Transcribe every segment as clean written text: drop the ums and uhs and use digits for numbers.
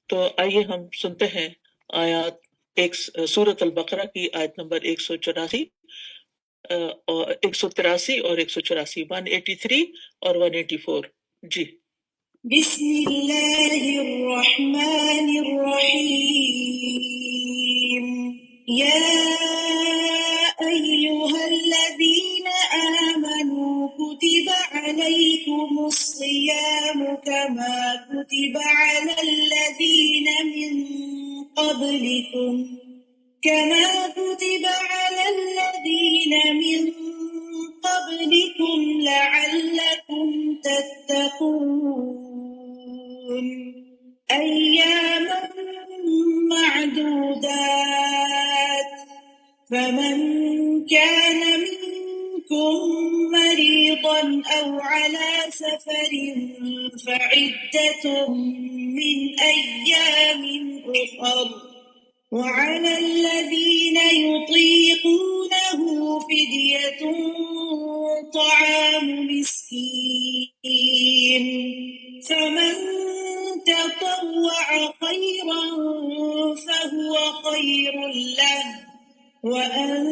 تو آئیے ہم سنتے ہیں آیات سورۃ البقرہ کی آیت نمبر 184 اور 183 اور 184، 183 اور 184۔ جی بسم اللہ الرحمن الرحیم یا ایہا الذین آمنوا کتب علیکم الصیام كما كتب على الذين من قبلكم لعلكم تتقون أياما معدودات فمن كان منكم مريضا أو على سفر فعدة من أيام أخر وعلى الذين يطيقونه فدية طعام مسكين فمن تطوع خيرا فهو خير له وأن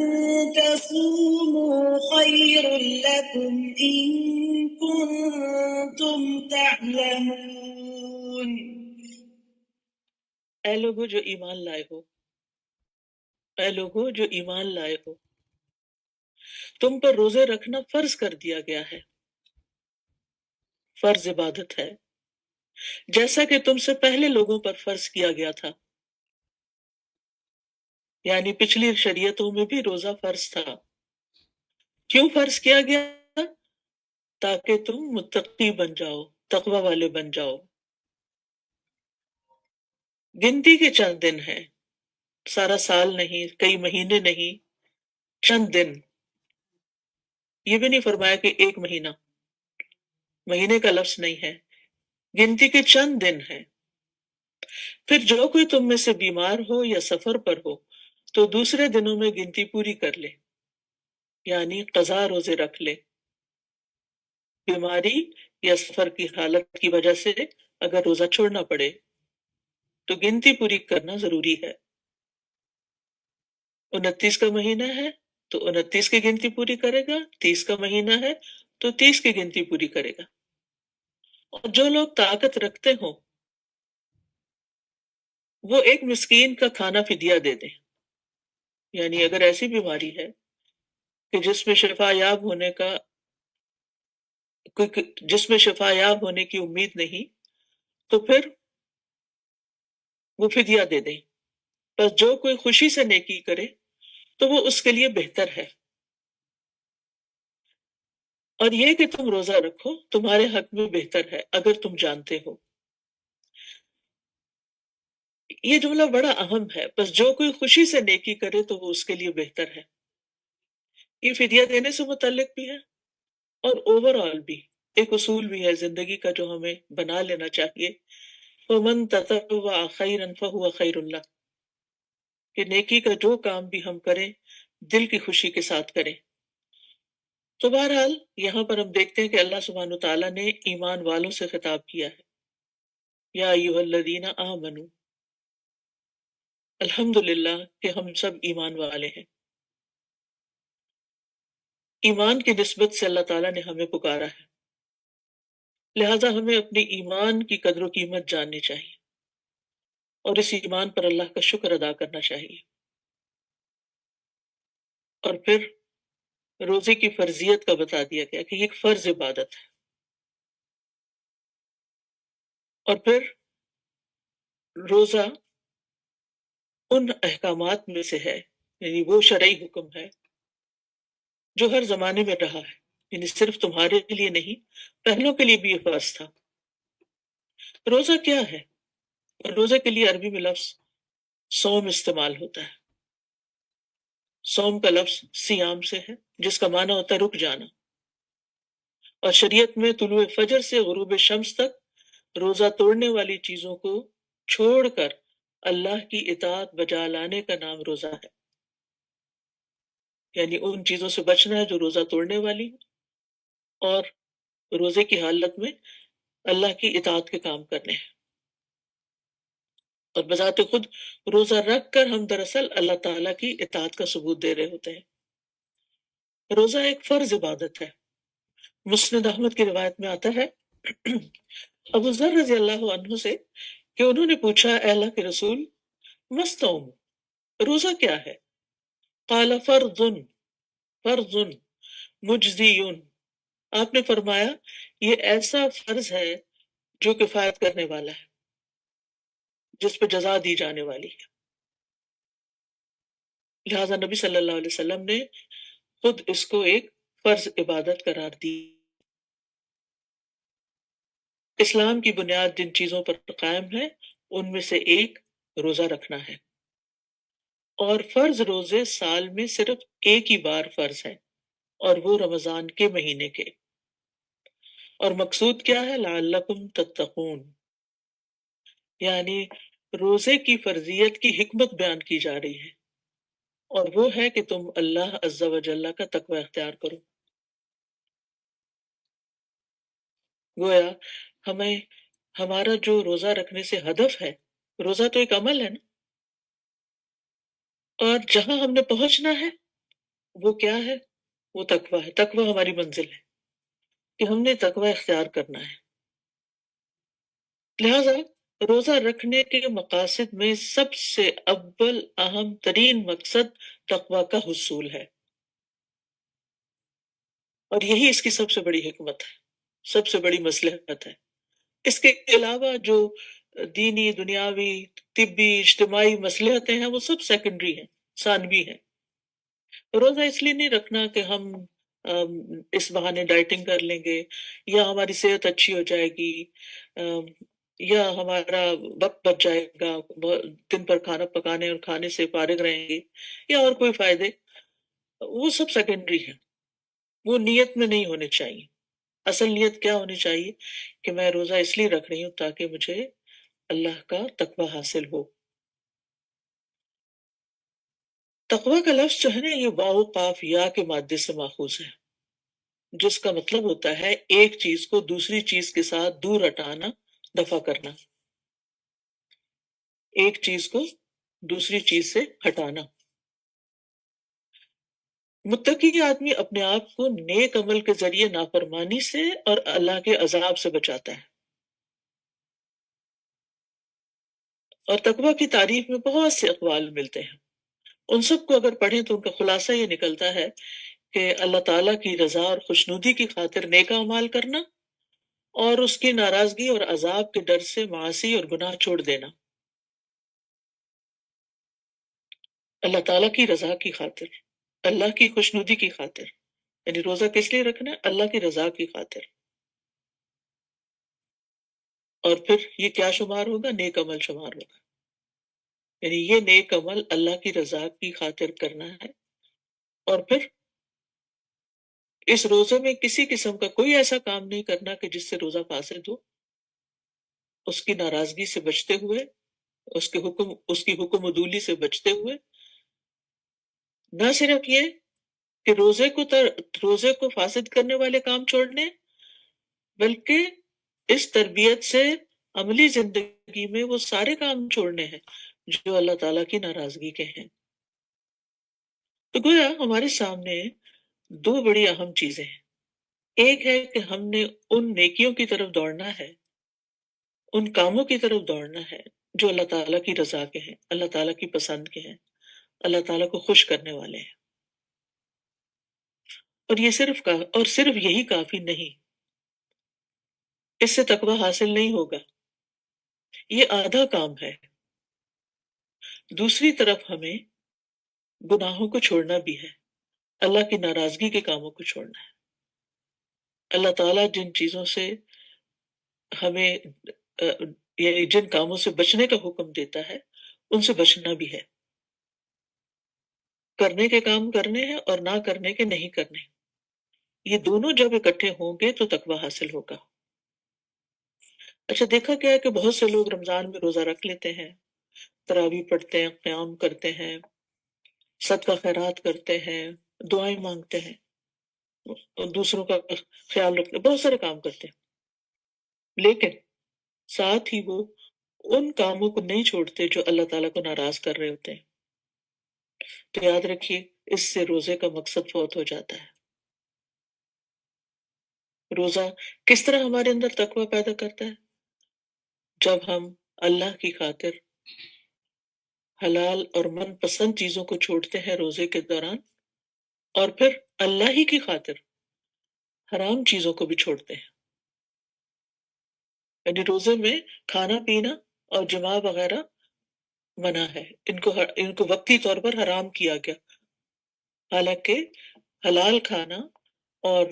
تصوموا خير لكم إن كنتم تعلمون۔ اے لوگو جو ایمان لائے ہو، اے لوگو جو ایمان لائے ہو، تم پر روزے رکھنا فرض کر دیا گیا ہے۔ فرض عبادت ہے، جیسا کہ تم سے پہلے لوگوں پر فرض کیا گیا تھا، یعنی پچھلی شریعتوں میں بھی روزہ فرض تھا۔ کیوں فرض کیا گیا؟ تاکہ تم متقی بن جاؤ، تقوی والے بن جاؤ۔ گنتی کے چند دن ہیں، سارا سال نہیں، کئی مہینے نہیں، چند دن۔ یہ بھی نہیں فرمایا کہ ایک مہینہ، مہینے کا لفظ نہیں ہے، گنتی کے چند دن ہیں۔ پھر جو کوئی تم میں سے بیمار ہو یا سفر پر ہو تو دوسرے دنوں میں گنتی پوری کر لے، یعنی قضا روزے رکھ لے۔ بیماری یا سفر کی حالت کی وجہ سے اگر روزہ چھوڑنا پڑے تو گنتی پوری کرنا ضروری ہے۔ 29 کا مہینہ ہے تو 29 کی گنتی پوری کرے گا، 30 کا مہینہ ہے تو 30 کی گنتی پوری کرے گا۔ اور جو لوگ طاقت رکھتے ہوں وہ ایک مسکین کا کھانا فدیہ دے دیں، یعنی اگر ایسی بیماری ہے کہ جس میں شفا یاب ہونے کی امید نہیں، تو پھر وہ فدیہ دے دیں۔ بس جو کوئی خوشی سے نیکی کرے تو وہ اس کے لیے بہتر ہے۔ اور یہ کہ تم روزہ رکھو تمہارے حق میں بہتر ہے اگر تم جانتے ہو۔ یہ جملہ بڑا اہم ہے، بس جو کوئی خوشی سے نیکی کرے تو وہ اس کے لیے بہتر ہے۔ یہ فدیہ دینے سے متعلق بھی ہے اور اوور آل بھی ایک اصول بھی ہے زندگی کا جو ہمیں بنا لینا چاہیے، وَمَن تَطَوَّعَ خَيْرًا فَهُوَ خَيْرٌ لَهُ، کہ نیکی کا جو کام بھی ہم کریں دل کی خوشی کے ساتھ کریں۔ تو بہرحال یہاں پر ہم دیکھتے ہیں کہ اللہ سبحانہ تعالیٰ نے ایمان والوں سے خطاب کیا ہے، یا ایھا الذین آمنوا، الحمدللہ کہ ہم سب ایمان والے ہیں۔ ایمان کی نسبت سے اللہ تعالیٰ نے ہمیں پکارا ہے، لہٰذا ہمیں اپنی ایمان کی قدر و قیمت جاننی چاہیے اور اس ایمان پر اللہ کا شکر ادا کرنا چاہیے۔ اور پھر روزے کی فرضیت کا بتا دیا گیا کہ یہ ایک فرض عبادت ہے۔ اور پھر روزہ ان احکامات میں سے ہے، یعنی وہ شرعی حکم ہے جو ہر زمانے میں رہا ہے، یعنی صرف تمہارے لیے نہیں، پہلوں کے لیے بھی یہ فرض تھا۔ روزہ کیا ہے؟ روزے کے لیے عربی میں لفظ صوم استعمال ہوتا ہے۔ صوم کا لفظ سیام سے ہے جس کا معنی ہوتا ہے رک جانا، اور شریعت میں طلوع فجر سے غروب شمس تک روزہ توڑنے والی چیزوں کو چھوڑ کر اللہ کی اطاعت بجا لانے کا نام روزہ ہے، یعنی ان چیزوں سے بچنا ہے جو روزہ توڑنے والی ہیں، اور روزے کی حالت میں اللہ کی اطاعت کے کام کرنے ہیں۔ اور بذات خود روزہ رکھ کر ہم دراصل اللہ تعالیٰ کی اطاعت کا ثبوت دے رہے ہوتے ہیں۔ روزہ ایک فرض عبادت ہے۔ مسند احمد کی روایت میں آتا ہے ابو ذر رضی اللہ عنہ سے کہ انہوں نے پوچھا، اے اللہ کے رسول، مستوم، روزہ کیا ہے؟ قال فرض، فرض مجزیون، آپ نے فرمایا یہ ایسا فرض ہے جو کفایت کرنے والا ہے، جس پہ جزا دی جانے والی ہے۔ لہٰذا نبی صلی اللہ علیہ وسلم نے خود اس کو ایک فرض عبادت قرار دی۔ اسلام کی بنیاد جن چیزوں پر قائم ہے ان میں سے ایک روزہ رکھنا ہے، اور فرض روزے سال میں صرف ایک ہی بار فرض ہے، اور وہ رمضان کے مہینے کے۔ اور مقصود کیا ہے؟ لعلکم تتقون، یعنی روزے کی فرضیت کی حکمت بیان کی جا رہی ہے، اور وہ ہے کہ تم اللہ عز و جل کا تقوی اختیار کرو۔ گویا ہمیں ہمارا جو روزہ رکھنے سے ہدف ہے، روزہ تو ایک عمل ہے نا، اور جہاں ہم نے پہنچنا ہے وہ کیا ہے؟ وہ تقوی ہے۔ تقوی ہماری منزل ہے کہ ہم نے تقوی اختیار کرنا ہے۔ لہذا روزہ رکھنے کے مقاصد میں سب سے اول اہم ترین مقصد تقوی کا حصول ہے، اور یہی اس کی سب سے بڑی حکمت ہے، سب سے بڑی مصلحت ہے۔ اس کے علاوہ جو دینی، دنیاوی، طبی، اجتماعی مصلحتیں ہیں وہ سب سیکنڈری ہیں، ثانوی ہیں۔ روزہ اس لیے نہیں رکھنا کہ ہم اس بہانے ڈائٹنگ کر لیں گے، یا ہماری صحت اچھی ہو جائے گی، یا ہمارا وقت بچ جائے گا، دن پر کھانا پکانے اور کھانے سے فارغ رہیں گے، یا اور کوئی فائدے، وہ سب سیکنڈری ہیں، وہ نیت میں نہیں ہونے چاہیے۔ اصل نیت کیا ہونی چاہیے؟ کہ میں روزہ اس لیے رکھ رہی ہوں تاکہ مجھے اللہ کا تقوی حاصل ہو۔ تقوی کا لفظ جو ہے نا، یہ واو قاف یا کے مادے سے ماخوذ ہے، جس کا مطلب ہوتا ہے ایک چیز کو دوسری چیز کے ساتھ دور ہٹانا، دفع کرنا، ایک چیز کو دوسری چیز سے ہٹانا۔ متقی آدمی اپنے آپ کو نیک عمل کے ذریعے نافرمانی سے اور اللہ کے عذاب سے بچاتا ہے۔ اور تقوی کی تعریف میں بہت سے اقوال ملتے ہیں، ان سب کو اگر پڑھیں تو ان کا خلاصہ یہ نکلتا ہے کہ اللہ تعالیٰ کی رضا اور خوشنودی کی خاطر نیک اعمال کرنا، اور اس کی ناراضگی اور عذاب کے ڈر سے معاصی اور گناہ چھوڑ دینا۔ اللہ تعالیٰ کی رضا کی خاطر، اللہ کی خوشنودی کی خاطر، یعنی روزہ کس لیے رکھنا ہے؟ اللہ کی رضا کی خاطر۔ اور پھر یہ کیا شمار ہوگا؟ نیک عمل شمار ہوگا، یعنی یہ نیک عمل اللہ کی رضا کی خاطر کرنا ہے۔ اور پھر اس روزے میں کسی قسم کا کوئی ایسا کام نہیں کرنا کہ جس سے روزہ فاسد ہو، اس کی ناراضگی سے بچتے ہوئے، اس کی حکم عدولی سے بچتے ہوئے۔ نہ صرف یہ کہ روزے کو فاسد کرنے والے کام چھوڑنے، بلکہ اس تربیت سے عملی زندگی میں وہ سارے کام چھوڑنے ہیں جو اللہ تعالیٰ کی ناراضگی کے ہیں۔ تو گویا ہمارے سامنے دو بڑی اہم چیزیں ہیں۔ ایک ہے کہ ہم نے ان نیکیوں کی طرف دوڑنا ہے، ان کاموں کی طرف دوڑنا ہے جو اللہ تعالیٰ کی رضا کے ہیں، اللہ تعالیٰ کی پسند کے ہیں، اللہ تعالیٰ کو خوش کرنے والے ہیں۔ اور یہ صرف یہی کافی نہیں، اس سے تقوی حاصل نہیں ہوگا، یہ آدھا کام ہے۔ دوسری طرف ہمیں گناہوں کو چھوڑنا بھی ہے، اللہ کی ناراضگی کے کاموں کو چھوڑنا ہے۔ اللہ تعالیٰ جن چیزوں سے ہمیں یعنی جن کاموں سے بچنے کا حکم دیتا ہے ان سے بچنا بھی ہے۔ کرنے کے کام کرنے ہیں اور نہ کرنے کے نہیں کرنے، یہ دونوں جب اکٹھے ہوں گے تو تقوی حاصل ہوگا۔ اچھا، دیکھا گیا ہے کہ بہت سے لوگ رمضان میں روزہ رکھ لیتے ہیں، تراویح پڑھتے ہیں، قیام کرتے ہیں، صدقہ خیرات کرتے ہیں، دعائیں مانگتے ہیں، اور دوسروں کا خیال رکھتے ہیں، بہت سارے کام کرتے ہیں، لیکن ساتھ ہی وہ ان کاموں کو نہیں چھوڑتے جو اللہ تعالیٰ کو ناراض کر رہے ہوتے ہیں، تو یاد رکھیے اس سے روزے کا مقصد فوت ہو جاتا ہے۔ روزہ کس طرح ہمارے اندر تقوی پیدا کرتا ہے؟ جب ہم اللہ کی خاطر حلال اور من پسند چیزوں کو چھوڑتے ہیں روزے کے دوران، اور پھر اللہ ہی کی خاطر حرام چیزوں کو بھی چھوڑتے ہیں۔ یعنی روزے میں کھانا پینا اور جماع وغیرہ منع ہے، ان کو وقتی طور پر حرام کیا گیا، حالانکہ حلال کھانا اور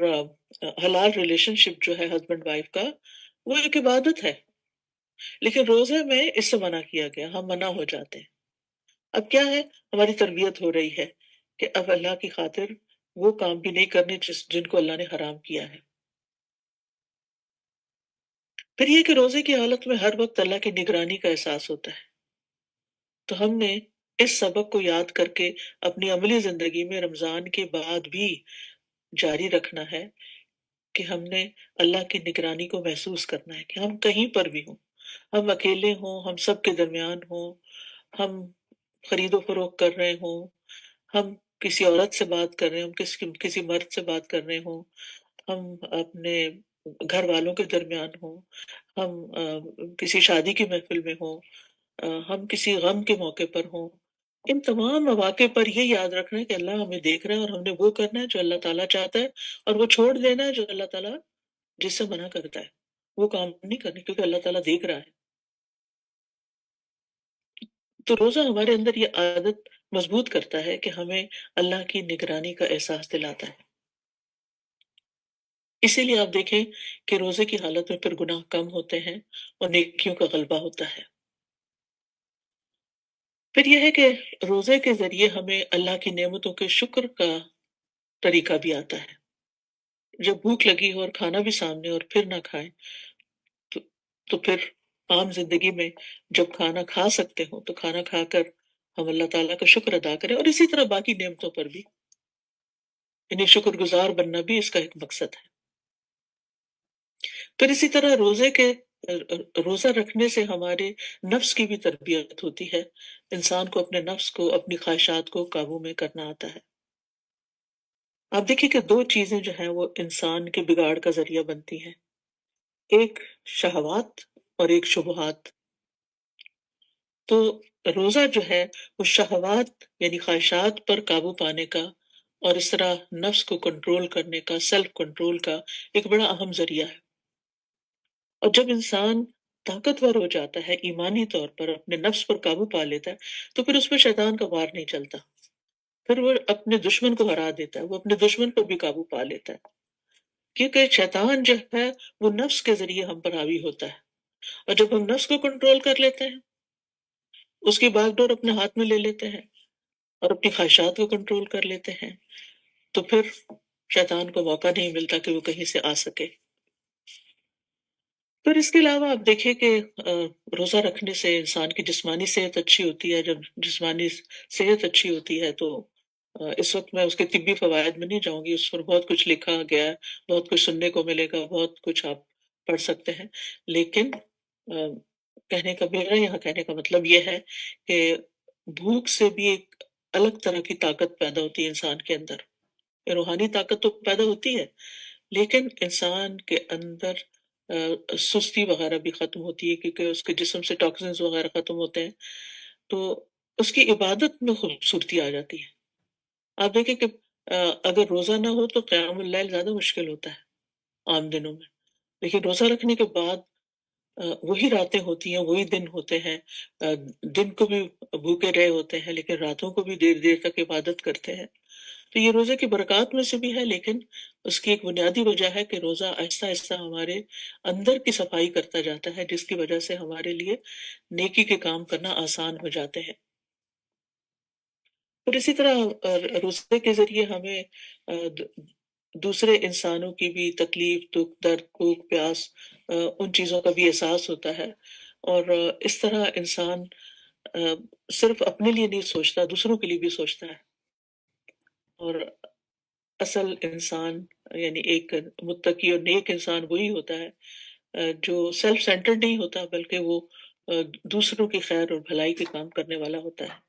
حلال ریلیشن شپ جو ہے ہسبینڈ وائف کا، وہ ایک عبادت ہے، لیکن روزے میں اس سے منع کیا گیا، ہم منع ہو جاتے ہیں۔ اب کیا ہے، ہماری تربیت ہو رہی ہے کہ اب اللہ کی خاطر وہ کام بھی نہیں کرنے جن کو اللہ نے حرام کیا ہے۔ پھر یہ کہ روزے کی حالت میں ہر وقت اللہ کی نگرانی کا احساس ہوتا ہے، تو ہم نے اس سبق کو یاد کر کے اپنی عملی زندگی میں رمضان کے بعد بھی جاری رکھنا ہے کہ ہم نے اللہ کی نگرانی کو محسوس کرنا ہے کہ ہم کہیں پر بھی ہوں، ہم اکیلے ہوں، ہم سب کے درمیان ہوں، ہم خرید و فروخت کر رہے ہوں، ہم کسی عورت سے بات کر رہے ہوں، کسی مرد سے بات کر رہے ہوں، ہم اپنے گھر والوں کے درمیان ہوں، ہم کسی شادی کی محفل میں ہوں، ہم کسی غم کے موقع پر ہوں، ان تمام مواقع پر یہ یاد رکھنا ہے کہ اللہ ہمیں دیکھ رہا ہے، اور ہم نے وہ کرنا ہے جو اللہ تعالیٰ چاہتا ہے، اور وہ چھوڑ دینا ہے جو اللہ تعالیٰ جس سے منع کرتا ہے، وہ کام نہیں کرنے، کیونکہ اللہ تعالیٰ دیکھ رہا ہے۔ تو روزہ ہمارے اندر یہ عادت مضبوط کرتا ہے کہ ہمیں اللہ کی نگرانی کا احساس دلاتا ہے۔ اسی لیے آپ دیکھیں کہ روزے کی حالت میں پھر گناہ کم ہوتے ہیں اور نیکیوں کا غلبہ ہوتا ہے۔ پھر یہ ہے کہ روزے کے ذریعے ہمیں اللہ کی نعمتوں کے شکر کا طریقہ بھی آتا ہے۔ جب بھوک لگی ہو اور کھانا بھی سامنے اور پھر نہ کھائیں تو تو پھر عام زندگی میں جب کھانا کھا سکتے ہوں تو کھانا کھا کر ہم اللہ تعالیٰ کا شکر ادا کریں، اور اسی طرح باقی نعمتوں پر بھی، یعنی شکر گزار بننا بھی اس کا ایک مقصد ہے۔ پھر اسی طرح روزہ رکھنے سے ہمارے نفس کی بھی تربیت ہوتی ہے، انسان کو اپنے نفس کو، اپنی خواہشات کو قابو میں کرنا آتا ہے۔ آپ دیکھیں کہ دو چیزیں جو ہیں وہ انسان کے بگاڑ کا ذریعہ بنتی ہیں، ایک شہوات اور ایک شبہات۔ تو روزہ جو ہے وہ شہوات یعنی خواہشات پر قابو پانے کا اور اس طرح نفس کو کنٹرول کرنے کا، سیلف کنٹرول کا ایک بڑا اہم ذریعہ ہے۔ اور جب انسان طاقتور ہو جاتا ہے، ایمانی طور پر اپنے نفس پر قابو پا لیتا ہے، تو پھر اس پہ شیطان کا وار نہیں چلتا، پھر وہ اپنے دشمن کو ہرا دیتا ہے، وہ اپنے دشمن پر بھی قابو پا لیتا ہے، کیونکہ شیطان جو ہے وہ نفس کے ذریعے ہم پر حاوی ہوتا ہے، اور جب ہم نفس کو کنٹرول کر لیتے ہیں، اس کی باغ ڈور اپنے ہاتھ میں لے لیتے ہیں اور اپنی خواہشات کو کنٹرول کر لیتے ہیں، تو پھر شیطان کو موقع نہیں ملتا کہ وہ کہیں سے آ سکے۔ پھر اس کے علاوہ آپ دیکھیں کہ روزہ رکھنے سے انسان کی جسمانی صحت اچھی ہوتی ہے، جب جسمانی صحت اچھی ہوتی ہے تو اس وقت میں اس کے طبی فوائد میں نہیں جاؤں گی، اس پر بہت کچھ لکھا گیا ہے، بہت کچھ سننے کو ملے گا، بہت کچھ آپ پڑھ سکتے ہیں، لیکن آ، کہنے کا میرا یہاں کہنے کا مطلب یہ ہے کہ بھوک سے بھی ایک الگ طرح کی طاقت پیدا ہوتی ہے انسان کے اندر، روحانی طاقت تو پیدا ہوتی ہے، لیکن انسان کے اندر سستی وغیرہ بھی ختم ہوتی ہے، کیونکہ اس کے جسم سے ٹاکسنز وغیرہ ختم ہوتے ہیں، تو اس کی عبادت میں خوبصورتی آ جاتی ہے۔ آپ دیکھیں کہ اگر روزہ نہ ہو تو قیام اللیل زیادہ مشکل ہوتا ہے عام دنوں میں، لیکن روزہ رکھنے کے بعد وہی راتیں ہوتی ہیں، وہی دن ہوتے ہیں، دن کو بھی بھوکے رہے ہوتے ہیں لیکن راتوں کو بھی دیر دیر تک عبادت کرتے ہیں۔ تو یہ روزے کی برکات میں سے بھی ہے، لیکن اس کی ایک بنیادی وجہ ہے کہ روزہ آہستہ آہستہ ہمارے اندر کی صفائی کرتا جاتا ہے، جس کی وجہ سے ہمارے لیے نیکی کے کام کرنا آسان ہو جاتے ہیں۔ اور اسی طرح روزے کے ذریعے ہمیں دوسرے انسانوں کی بھی تکلیف، دکھ، درد، بھوک، پیاس، ان چیزوں کا بھی احساس ہوتا ہے، اور اس طرح انسان صرف اپنے لیے نہیں سوچتا، دوسروں کے لیے بھی سوچتا ہے، اور اصل انسان یعنی ایک متقی اور نیک انسان وہی ہوتا ہے جو سیلف سینٹرڈ نہیں ہوتا، بلکہ وہ دوسروں کی خیر اور بھلائی کے کام کرنے والا ہوتا ہے۔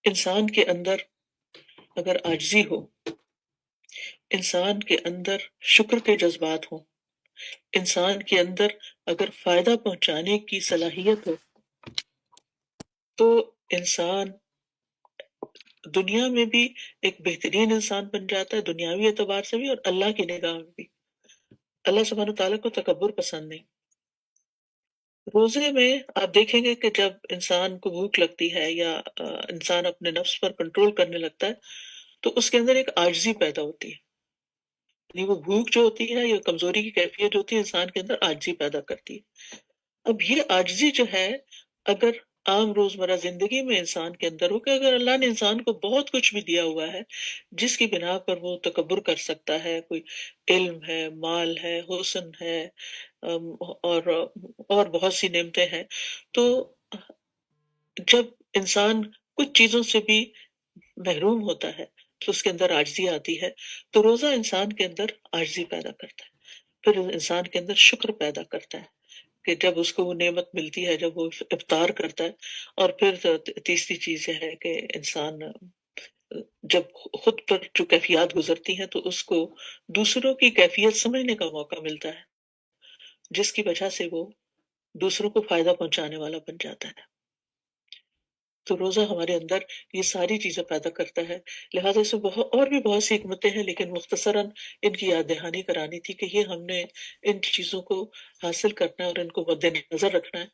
انسان کے اندر اگر عاجزی ہو، انسان کے اندر شکر کے جذبات ہوں، انسان کے اندر اگر فائدہ پہنچانے کی صلاحیت ہو، تو انسان دنیا میں بھی ایک بہترین انسان بن جاتا ہے، دنیاوی اعتبار سے بھی اور اللہ کی نگاہ میں بھی۔ اللہ سبحانہ تعالیٰ کو تکبر پسند نہیں۔ روزے میں آپ دیکھیں گے کہ جب انسان کو بھوک لگتی ہے یا انسان اپنے نفس پر کنٹرول کرنے لگتا ہے تو اس کے اندر ایک عاجزی پیدا ہوتی ہے، یعنی وہ بھوک جو ہوتی ہے یا کمزوری کی کیفیت جو ہوتی ہے انسان کے اندر عاجزی پیدا کرتی ہے۔ اب یہ عاجزی جو ہے اگر عام روزمرہ زندگی میں انسان کے اندر ہو کہ اگر اللہ نے انسان کو بہت کچھ بھی دیا ہوا ہے جس کی بنا پر وہ تکبر کر سکتا ہے، کوئی علم ہے، مال ہے، حسن ہے، اور بہت سی نعمتیں ہیں، تو جب انسان کچھ چیزوں سے بھی محروم ہوتا ہے تو اس کے اندر عاجزی آتی ہے، تو روزہ انسان کے اندر عاجزی پیدا کرتا ہے، پھر انسان کے اندر شکر پیدا کرتا ہے کہ جب اس کو وہ نعمت ملتی ہے، جب وہ افطار کرتا ہے، اور پھر تیسری چیز یہ ہے کہ انسان جب خود پر جو کیفیات گزرتی ہیں تو اس کو دوسروں کی کیفیت سمجھنے کا موقع ملتا ہے، جس کی وجہ سے وہ دوسروں کو فائدہ پہنچانے والا بن جاتا ہے۔ تو روزہ ہمارے اندر یہ ساری چیزیں پیدا کرتا ہے، لہٰذا اس میں اور بھی بہت سی حکمتیں ہیں، لیکن مختصراً ان کی یاد دہانی کرانی تھی کہ یہ ہم نے ان چیزوں کو حاصل کرنا ہے اور ان کو مد نظر رکھنا ہے۔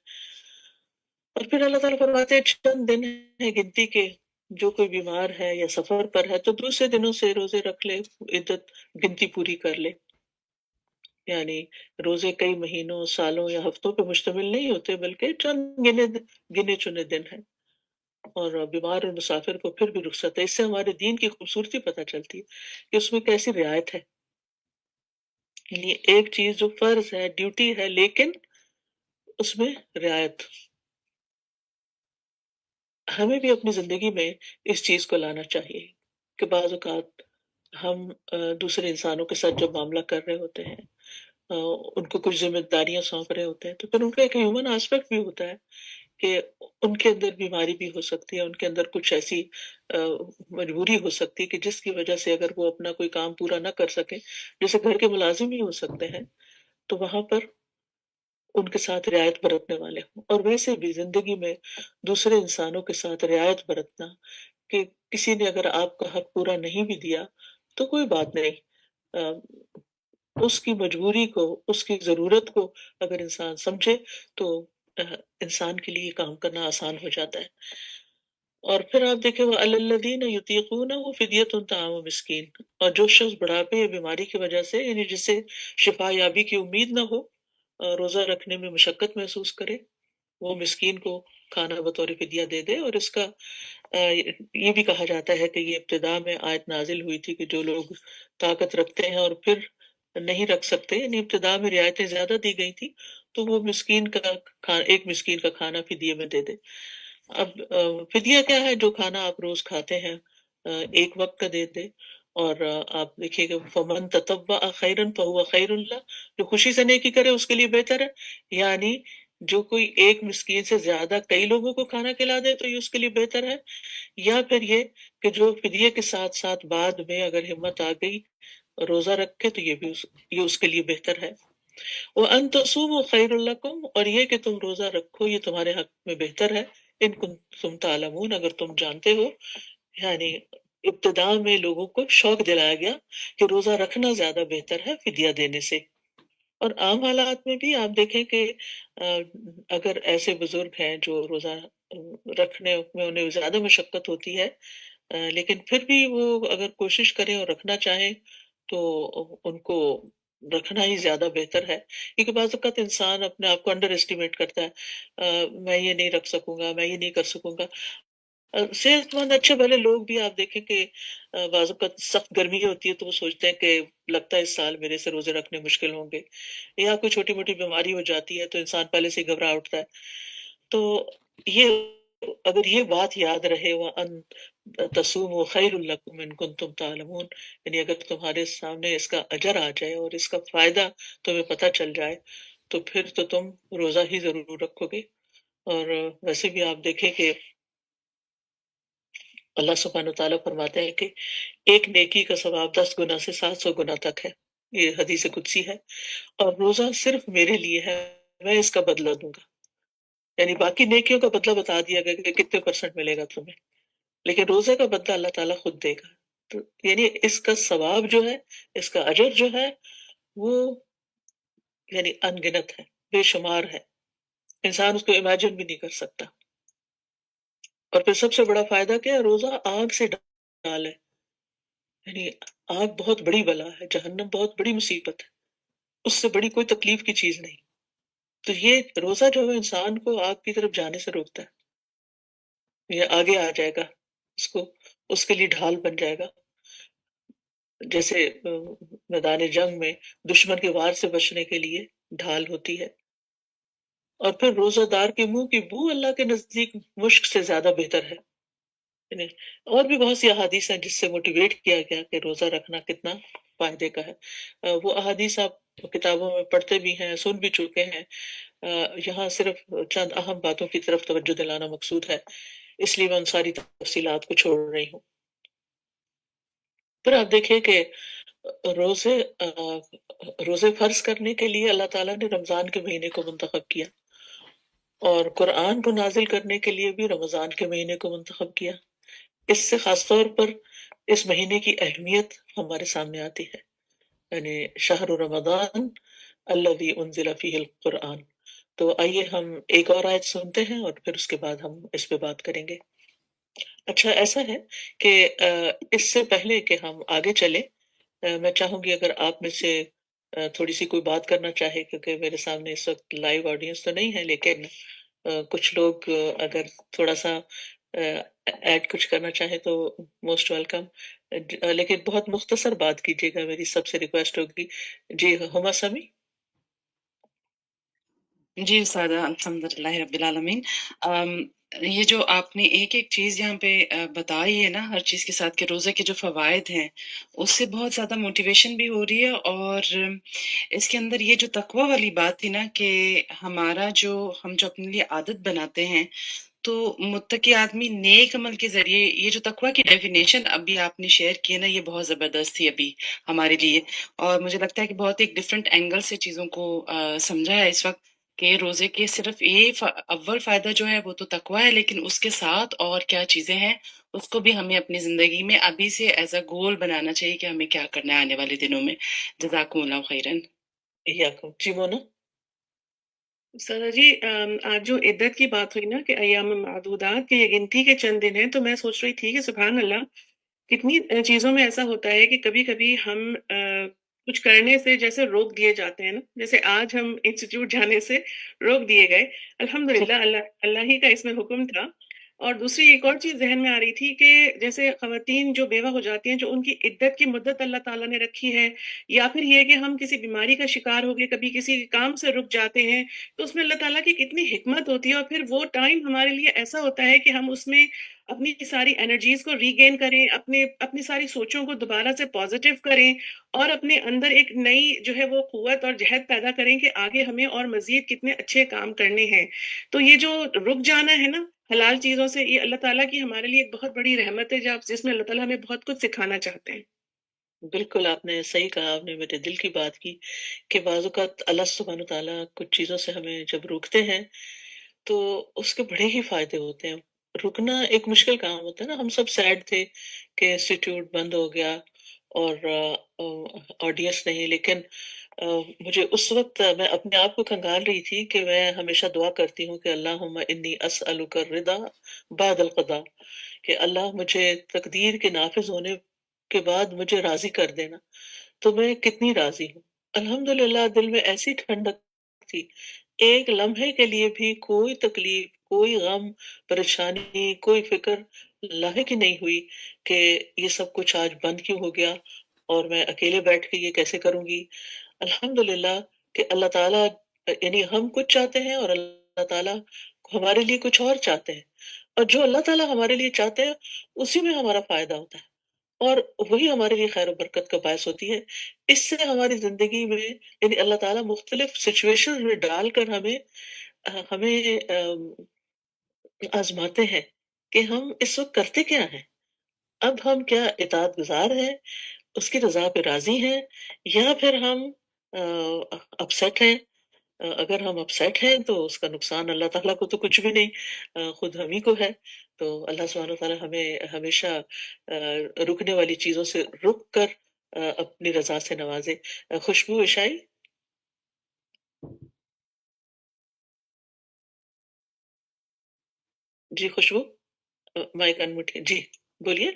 اور پھر اللہ تعالیٰ فرماتے ہیں چند دن ہیں گنتی کے، جو کوئی بیمار ہے یا سفر پر ہے تو دوسرے دنوں سے روزے رکھ لے، عدت گنتی پوری کر لے۔ یعنی روزے کئی مہینوں، سالوں یا ہفتوں پہ مشتمل نہیں ہوتے، بلکہ چند گنے چنے دن ہیں، اور بیمار اور مسافر کو پھر بھی رخصت ہے۔ اس سے ہمارے دین کی خوبصورتی پتہ چلتی ہے کہ اس میں کیسی رعایت ہے، یعنی ایک چیز جو فرض ہے، ڈیوٹی ہے، لیکن اس میں رعایت۔ ہمیں بھی اپنی زندگی میں اس چیز کو لانا چاہیے کہ بعض اوقات ہم دوسرے انسانوں کے ساتھ جب معاملہ کر رہے ہوتے ہیں، ان کو کچھ ذمہ داریاں سونپ رہے ہوتے ہیں، تو پھر ان کا ایک ہیومن آسپیکٹ بھی ہوتا ہے کہ ان کے اندر بیماری بھی ہو سکتی ہے، ان کے اندر کچھ ایسی مجبوری ہو سکتی ہے کہ جس کی وجہ سے اگر وہ اپنا کوئی کام پورا نہ کر سکیں، جیسے گھر کے ملازم ہی ہو سکتے ہیں، تو وہاں پر ان کے ساتھ رعایت برتنے والے ہوں۔ اور ویسے بھی زندگی میں دوسرے انسانوں کے ساتھ رعایت برتنا، کہ کسی نے اگر آپ کا حق پورا نہیں بھی دیا تو کوئی بات نہیں، اس کی مجبوری کو، اس کی ضرورت کو اگر انسان سمجھے تو انسان کے لیے یہ کام کرنا آسان ہو جاتا ہے۔ اور پھر آپ دیکھیں وہ الذین یطیقونہ فدیۃ طعام مسکین، اور جو شخص بڑھاپے یا بیماری کی وجہ سے، یعنی جسے شفا یابی کی امید نہ ہو، روزہ رکھنے میں مشقت محسوس کرے، وہ مسکین کو کھانا بطور فدیہ دے دے۔ اور اس کا یہ بھی کہا جاتا ہے کہ یہ ابتدا میں آیت نازل ہوئی تھی کہ جو لوگ طاقت رکھتے ہیں اور پھر نہیں رکھ سکتے، یعنی ابتدا میں رعایتیں زیادہ دی گئی تھی، تو وہ مسکین کا ایک مسکین کا کھانا فدیے میں دے دے۔ اب فدیہ کیا ہے؟ جو کھانا آپ روز کھاتے ہیں ایک وقت کا دے دے۔ اور آپ دیکھیے کہ فمن تطوع خیرا فہو خیر اللہ، جو خوشی سے نیکی کرے اس کے لیے بہتر ہے، یعنی جو کوئی ایک مسکین سے زیادہ کئی لوگوں کو کھانا کھلا دے تو یہ اس کے لیے بہتر ہے، یا پھر یہ کہ جو فدیے کے ساتھ ساتھ بعد میں اگر ہمت آ گئی روزہ رکھے تو یہ اس کے لیے بہتر ہے۔ وَأَن تَصُومُوا خَيْرٌ لَكُمْ، اور یہ کہ تم روزہ رکھو یہ تمہارے حق میں بہتر ہے، ان کنتم تعلمون، اگر تم جانتے ہو۔ یعنی ابتدا میں لوگوں کو شوق دلایا گیا کہ روزہ رکھنا زیادہ بہتر ہے فدیہ دینے سے۔ اور عام حالات میں بھی آپ دیکھیں کہ اگر ایسے بزرگ ہیں جو روزہ رکھنے میں انہیں زیادہ مشقت ہوتی ہے، لیکن پھر بھی وہ اگر کوشش کریں اور رکھنا چاہیں تو ان کو رکھنا ہی زیادہ بہتر ہے، کیونکہ بعض اوقات انسان اپنے آپ کو انڈر اسٹیمیٹ کرتا ہے، میں یہ نہیں رکھ سکوں گا، میں یہ نہیں کر سکوں گا۔ صحت مند اچھے بھلے لوگ بھی آپ دیکھیں کہ بعض اوقات سخت گرمی ہوتی ہے تو وہ سوچتے ہیں کہ لگتا ہے اس سال میرے سے روزے رکھنے مشکل ہوں گے، یا کوئی چھوٹی موٹی بیماری ہو جاتی ہے تو انسان پہلے سے ہی گھبرا اٹھتا ہے۔ تو یہ اگر یہ بات یاد رہے وَأَن تَصُومُوا خَيْرٌ لَكُمْ إِن كُنتُمْ تَعْلَمُونَ، یعنی اگر تمہارے سامنے اس کا اجر آ جائے اور اس کا فائدہ تمہیں پتہ چل جائے تو پھر تو تم روزہ ہی ضرور رکھو گے. اور ویسے بھی آپ دیکھیں کہ اللہ سبحانہ وتعالیٰ فرماتے ہیں کہ ایک نیکی کا ثواب 10 گنا سے 700 گنا تک ہے. یہ حدیث قدسی ہے. اور روزہ صرف میرے لیے ہے، میں اس کا بدلہ دوں گا. یعنی باقی نیکیوں کا بدلہ بتا دیا گیا کہ کتنے % ملے گا تمہیں، لیکن روزے کا بدلہ اللہ تعالیٰ خود دے گا. تو یعنی اس کا ثواب جو ہے، اس کا اجر جو ہے، وہ یعنی ان گنت ہے، بے شمار ہے، انسان اس کو امیجن بھی نہیں کر سکتا. اور پھر سب سے بڑا فائدہ کیا ہے؟ روزہ آگ سے ڈال ہے. یعنی آگ بہت بڑی بلا ہے، جہنم بہت بڑی مصیبت ہے، اس سے بڑی کوئی تکلیف کی چیز نہیں. تو یہ روزہ جو ہے انسان کو آگ کی طرف جانے سے روکتا ہے، یہ آگے آ جائے گا، اس کو اس کے لیے ڈھال بن جائے گا. جیسے میدان جنگ میں دشمن کے وار سے بچنے کے لیے ڈھال ہوتی ہے. اور پھر روزہ دار کے منہ کی بو اللہ کے نزدیک مشک سے زیادہ بہتر ہے. یعنی اور بھی بہت سی احادیث ہیں جس سے موٹیویٹ کیا گیا کہ روزہ رکھنا کتنا فائدے کا ہے. وہ احادیث آپ کتابوں میں پڑھتے بھی ہیں، سن بھی چکے ہیں. یہاں صرف چند اہم باتوں کی طرف توجہ دلانا مقصود ہے، اس لیے میں ان ساری تفصیلات کو چھوڑ رہی ہوں. پھر آپ دیکھیں کہ روزے روزے فرض کرنے کے لیے اللہ تعالیٰ نے رمضان کے مہینے کو منتخب کیا، اور قرآن کو نازل کرنے کے لیے بھی رمضان کے مہینے کو منتخب کیا. اس سے خاص طور پر اس مہینے کی اہمیت ہمارے سامنے آتی ہے. یعنی شہر رمضان الذی انزل فیہ القرآن. تو آئیے ہم ایک اور آیت سنتے ہیں اور پھر اس کے بعد ہم اس پہ بات کریں گے. اچھا، ایسا ہے کہ اس سے پہلے کہ ہم آگے چلیں، میں چاہوں گی اگر آپ میں سے تھوڑی سی کوئی بات کرنا چاہے، کیونکہ میرے سامنے اس وقت لائیو آڈینس تو نہیں ہے، لیکن کچھ لوگ اگر تھوڑا سا ایڈ کچھ کرنا چاہے تو موسٹ ویلکم. لیکن بہت مختصر بات کیجیے گا، میری سب سے ریکویسٹ ہوگی. جی ہما سمی. جی استاد، الحمد للہ رب العالمین. یہ جو آپ نے ایک ایک چیز یہاں پہ بتائی ہے نا، ہر چیز کے ساتھ، کہ روزے کے جو فوائد ہیں اس سے بہت زیادہ موٹیویشن بھی ہو رہی ہے. اور اس کے اندر یہ جو تقوی والی بات تھی نا، کہ ہم جو اپنے لیے عادت بناتے ہیں، تو متقی آدمی نیک عمل کے ذریعے، یہ جو تقوی کی ڈیفینیشن ابھی آپ نے شیئر کی ہے نا، یہ بہت زبردست تھی ابھی ہمارے لیے. اور مجھے لگتا ہے کہ بہت ایک ڈفرینٹ اینگل سے چیزوں کو سمجھا ہے اس وقت، کہ روزے کے صرف اول فائدہ جو ہے وہ تو تقوی ہے، لیکن اس کے ساتھ اور کیا چیزیں ہیں اس کو بھی ہمیں اپنی زندگی میں ابھی سے ایز اے گول بنانا چاہیے کہ ہمیں کیا کرنا ہے آنے والے دنوں میں. جزاکم اللہ خیرن. جی مونا. سارا جی، آج جو عدت کی بات ہوئی نا، کہ ایام معدودات کے، یہ گنتی کے چند دن ہیں، تو میں سوچ رہی تھی کہ سبحان اللہ، کتنی چیزوں میں ایسا ہوتا ہے کہ کبھی کبھی ہم کچھ کرنے سے جیسے روک دیے جاتے ہیں نا، جیسے آج ہم انسٹیٹیوٹ جانے سے روک دیے گئے. الحمدللہ، اللہ ہی کا اس میں حکم تھا. اور دوسری ایک اور چیز ذہن میں آ رہی تھی کہ جیسے خواتین جو بیوہ ہو جاتی ہیں، جو ان کی عدت کی مدت اللہ تعالیٰ نے رکھی ہے، یا پھر یہ کہ ہم کسی بیماری کا شکار ہو گئے، کبھی کسی کام سے رک جاتے ہیں، تو اس میں اللہ تعالیٰ کی کتنی حکمت ہوتی ہے. اور پھر وہ ٹائم ہمارے لیے ایسا ہوتا ہے کہ ہم اس میں اپنی ساری انرجیز کو ری گین کریں، اپنی ساری سوچوں کو دوبارہ سے پازیٹیو کریں، اور اپنے اندر ایک نئی جو ہے وہ قوت اور جہد پیدا کریں کہ آگے ہمیں اور مزید کتنے اچھے کام کرنے ہیں. تو یہ جو رک جانا ہے نا حلال چیزوں سے، یہ اللہ تعالیٰ کی ہمارے لیے ایک بہت بڑی رحمت ہے، جس میں اللہ تعالیٰ ہمیں بہت کچھ سکھانا چاہتے ہیں. بالکل آپ نے صحیح کہا، آپ نے میرے دل کی بات کی کہ بعض اوقات اللہ سبحانہ تعالیٰ کچھ چیزوں سے ہمیں جب روکتے ہیں تو اس کے بڑے ہی فائدے ہوتے ہیں. رکنا ایک مشکل کام ہوتا ہے نا. ہم سب سیڈ تھے کہ انسٹیٹیوٹ بند ہو گیا اور آڈینس نہیں، لیکن مجھے اس وقت میں اپنے آپ کو کھنگال رہی تھی کہ میں ہمیشہ دعا کرتی ہوں کہ اللہم انی اسألک الرضا بعد القضاء، کہ اللہ مجھے تقدیر کے نافذ ہونے کے بعد مجھے راضی کر دینا. تو میں کتنی راضی ہوں. الحمدللہ دل میں ایسی ٹھنڈک تھی، ایک لمحے کے لیے بھی کوئی تکلیف، کوئی غم، پریشانی، کوئی فکر لاحق ہی نہیں ہوئی کہ یہ سب کچھ آج بند کیوں ہو گیا اور میں اکیلے بیٹھ کے یہ کیسے کروں گی. الحمدللہ کہ اللہ تعالیٰ، یعنی ہم کچھ چاہتے ہیں اور اللہ تعالیٰ ہمارے لیے کچھ اور چاہتے ہیں، اور جو اللہ تعالیٰ ہمارے لیے چاہتے ہیں اسی میں ہمارا فائدہ ہوتا ہے. اور وہی ہمارے لیے خیر و برکت کا باعث ہوتی ہے. اس سے ہماری زندگی میں یعنی اللہ تعالیٰ مختلف سچویشن میں ڈال کر ہمیں آزماتے ہیں کہ ہم اس وقت کرتے کیا ہیں. اب ہم کیا اطاعت گزار ہیں، اس کی رضا پہ راضی ہیں، یا پھر ہم اپسیٹ ہیں. اگر ہم اپسیٹ ہیں تو اس کا نقصان اللہ تعالیٰ کو تو کچھ بھی نہیں، خود ہم ہی کو ہے. تو اللہ سبحانہ وتعالیٰ ہمیں ہمیشہ رکنے والی چیزوں سے رک کر اپنی رضا سے نوازے. خوشبو عشائی. جی خوشبو، مائک انمیوٹ. جی بولیے.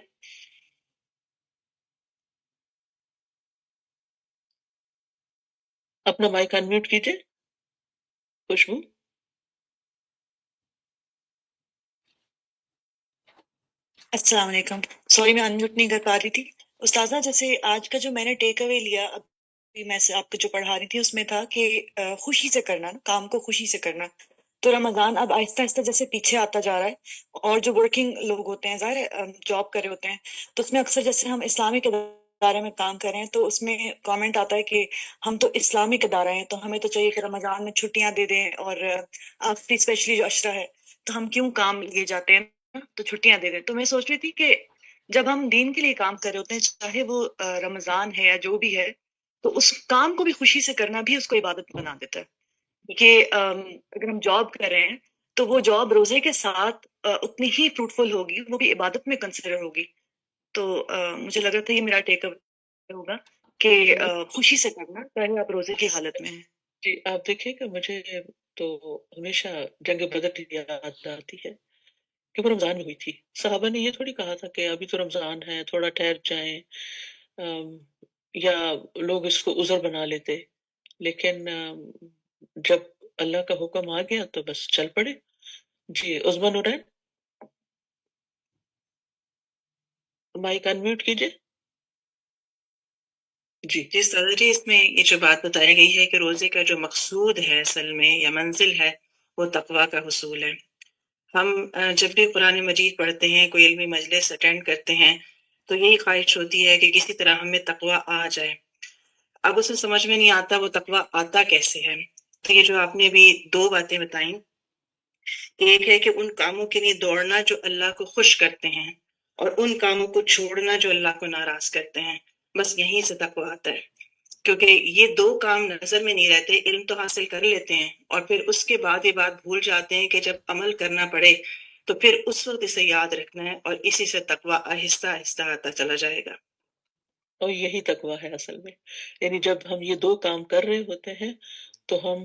اپنا مائک انمیوٹ کیجیے خوشبو. السلام علیکم. سوری میں انمیوٹ نہیں کر پا رہی تھی. استاذہ جیسے آج کا جو میں نے ٹیک اوے لیا، ابھی میں آپ کو جو پڑھا رہی تھی اس میں تھا کہ خوشی سے کرنا، کام کو خوشی سے کرنا. تو رمضان اب آہستہ آہستہ جیسے پیچھے آتا جا رہا ہے، اور جو ورکنگ لوگ ہوتے ہیں، ظاہر ہے جاب کر رہے ہوتے ہیں، تو اس میں اکثر جیسے ہم اسلامک ادارے میں کام کر رہے ہیں تو اس میں کامنٹ آتا ہے کہ ہم تو اسلامک ادارہ ہیں تو ہمیں تو چاہیے کہ رمضان میں چھٹیاں دے دیں، اور آخری اسپیشلی جو عشرہ ہے تو ہم کیوں کام لیے جاتے ہیں تو چھٹیاں دے دیں. تو میں سوچ رہی تھی کہ جب ہم دین کے لیے کام کر رہے ہوتے ہیں، چاہے وہ رمضان ہے یا جو بھی ہے، تو اس کام کو بھی خوشی سے کرنا بھی اس کو عبادت بنا دیتا ہے. کہ اگر ہم جاب کر رہے ہیں تو وہ جاب روزے کے ساتھ اتنی ہی فروٹفل ہوگی، وہ بھی عبادت میں کنسیڈر ہوگی. تو مجھے لگ رہا تھا یہ میرا ٹیک اوے ہوگا کہ خوشی سے کرنا چاہے آپ روزے کی حالت میں ہیں. جی آپ دیکھیے کہ مجھے تو ہمیشہ جنگ بدر کی یاد آتی ہے، کیونکہ رمضان میں ہوئی تھی. صحابہ نے یہ تھوڑی کہا تھا کہ ابھی تو رمضان ہے، تھوڑا ٹھہر جائیں، یا لوگ اس کو عذر بنا لیتے. لیکن جب اللہ کا حکم آ گیا تو بس چل پڑے. جی عثمان نورین، مائک انمیوٹ کیجیے. جی جی سر جی، اس میں یہ جو بات بتائی گئی ہے کہ روزے کا جو مقصود ہے اصل میں یا منزل ہے وہ تقویٰ کا حصول ہے. ہم جب بھی قرآن مجید پڑھتے ہیں، کوئی علمی مجلس اٹینڈ کرتے ہیں، تو یہی خواہش ہوتی ہے کہ کسی طرح ہمیں تقویٰ آ جائے. اب اسے سمجھ میں نہیں آتا وہ تقویٰ آتا کیسے ہے. تو یہ جو آپ نے ابھی دو باتیں بتائیں، ایک ہے کہ ان کاموں کے لیے دوڑنا جو اللہ کو خوش کرتے ہیں، اور ان کاموں کو چھوڑنا جو اللہ کو ناراض کرتے ہیں. بس یہیں سے تقویٰ آتا ہے، کیونکہ یہ دو کام نظر میں نہیں رہتے. علم تو حاصل کر لیتے ہیں اور پھر اس کے بعد یہ بات بھول جاتے ہیں کہ جب عمل کرنا پڑے تو پھر اس وقت اسے یاد رکھنا ہے، اور اسی سے تقویٰ آہستہ آہستہ آتا چلا جائے گا. اور یہی تقویٰ ہے اصل میں. یعنی جب ہم یہ دو کام کر رہے ہوتے ہیں تو ہم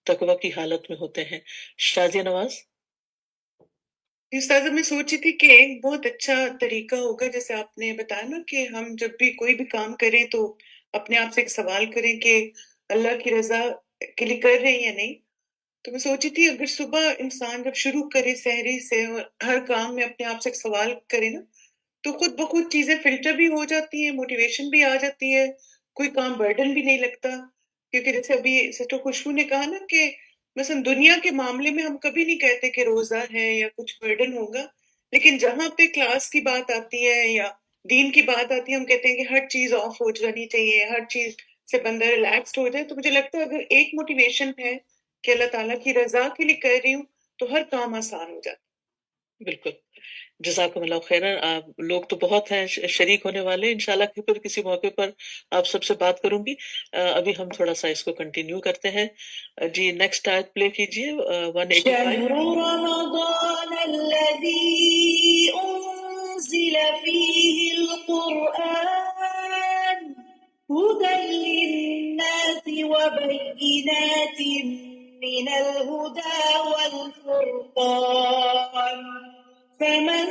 تقویٰ کی حالت میں ہوتے ہیں. شازیہ نواز. استاذہ میں سوچی تھی کہ ایک بہت اچھا طریقہ ہوگا، جیسے آپ نے بتایا نا کہ ہم جب بھی کوئی بھی کام کریں تو اپنے آپ سے ایک سوال کریں کہ اللہ کی رضا کے لیے کر رہے ہیں یا نہیں. تو میں سوچی تھی اگر صبح انسان جب شروع کرے سحری سے اور ہر کام میں اپنے آپ سے ایک سوال کرے نا، تو خود بخود چیزیں فلٹر بھی ہو جاتی ہیں، موٹیویشن بھی آ جاتی ہے، کوئی کام برڈن بھی نہیں لگتا. کیونکہ جیسے ابھی سسٹر خوشبو نے کہا نا کہ مثلا دنیا کے معاملے میں ہم کبھی نہیں کہتے کہ روزہ ہے یا کچھ برڈن ہوگا، لیکن جہاں پہ کلاس کی بات آتی ہے یا دین کی بات آتی ہے ہم کہتے ہیں کہ ہر چیز آف ہو جانی چاہیے، ہر چیز سے بندہ ریلیکسڈ ہو جائے. تو مجھے لگتا ہے اگر ایک موٹیویشن ہے کہ اللہ تعالیٰ کی رضا کے لیے کر رہی ہوں تو ہر کام آسان ہو جاتا. بالکل، جزاکم اللہ خیرا. آپ لوگ تو بہت ہیں شریک ہونے والے، انشاءاللہ کہ پھر کسی موقع پر آپ سب سے بات کروں گی. ابھی ہم تھوڑا سا اس کو کنٹینیو کرتے ہیں. جی نیکسٹ آیت پلے کیجیے. 185. شهر رمضان الذي أنزل فيه القرآن هدى للناس وبينات من الهدى والفرقان فمن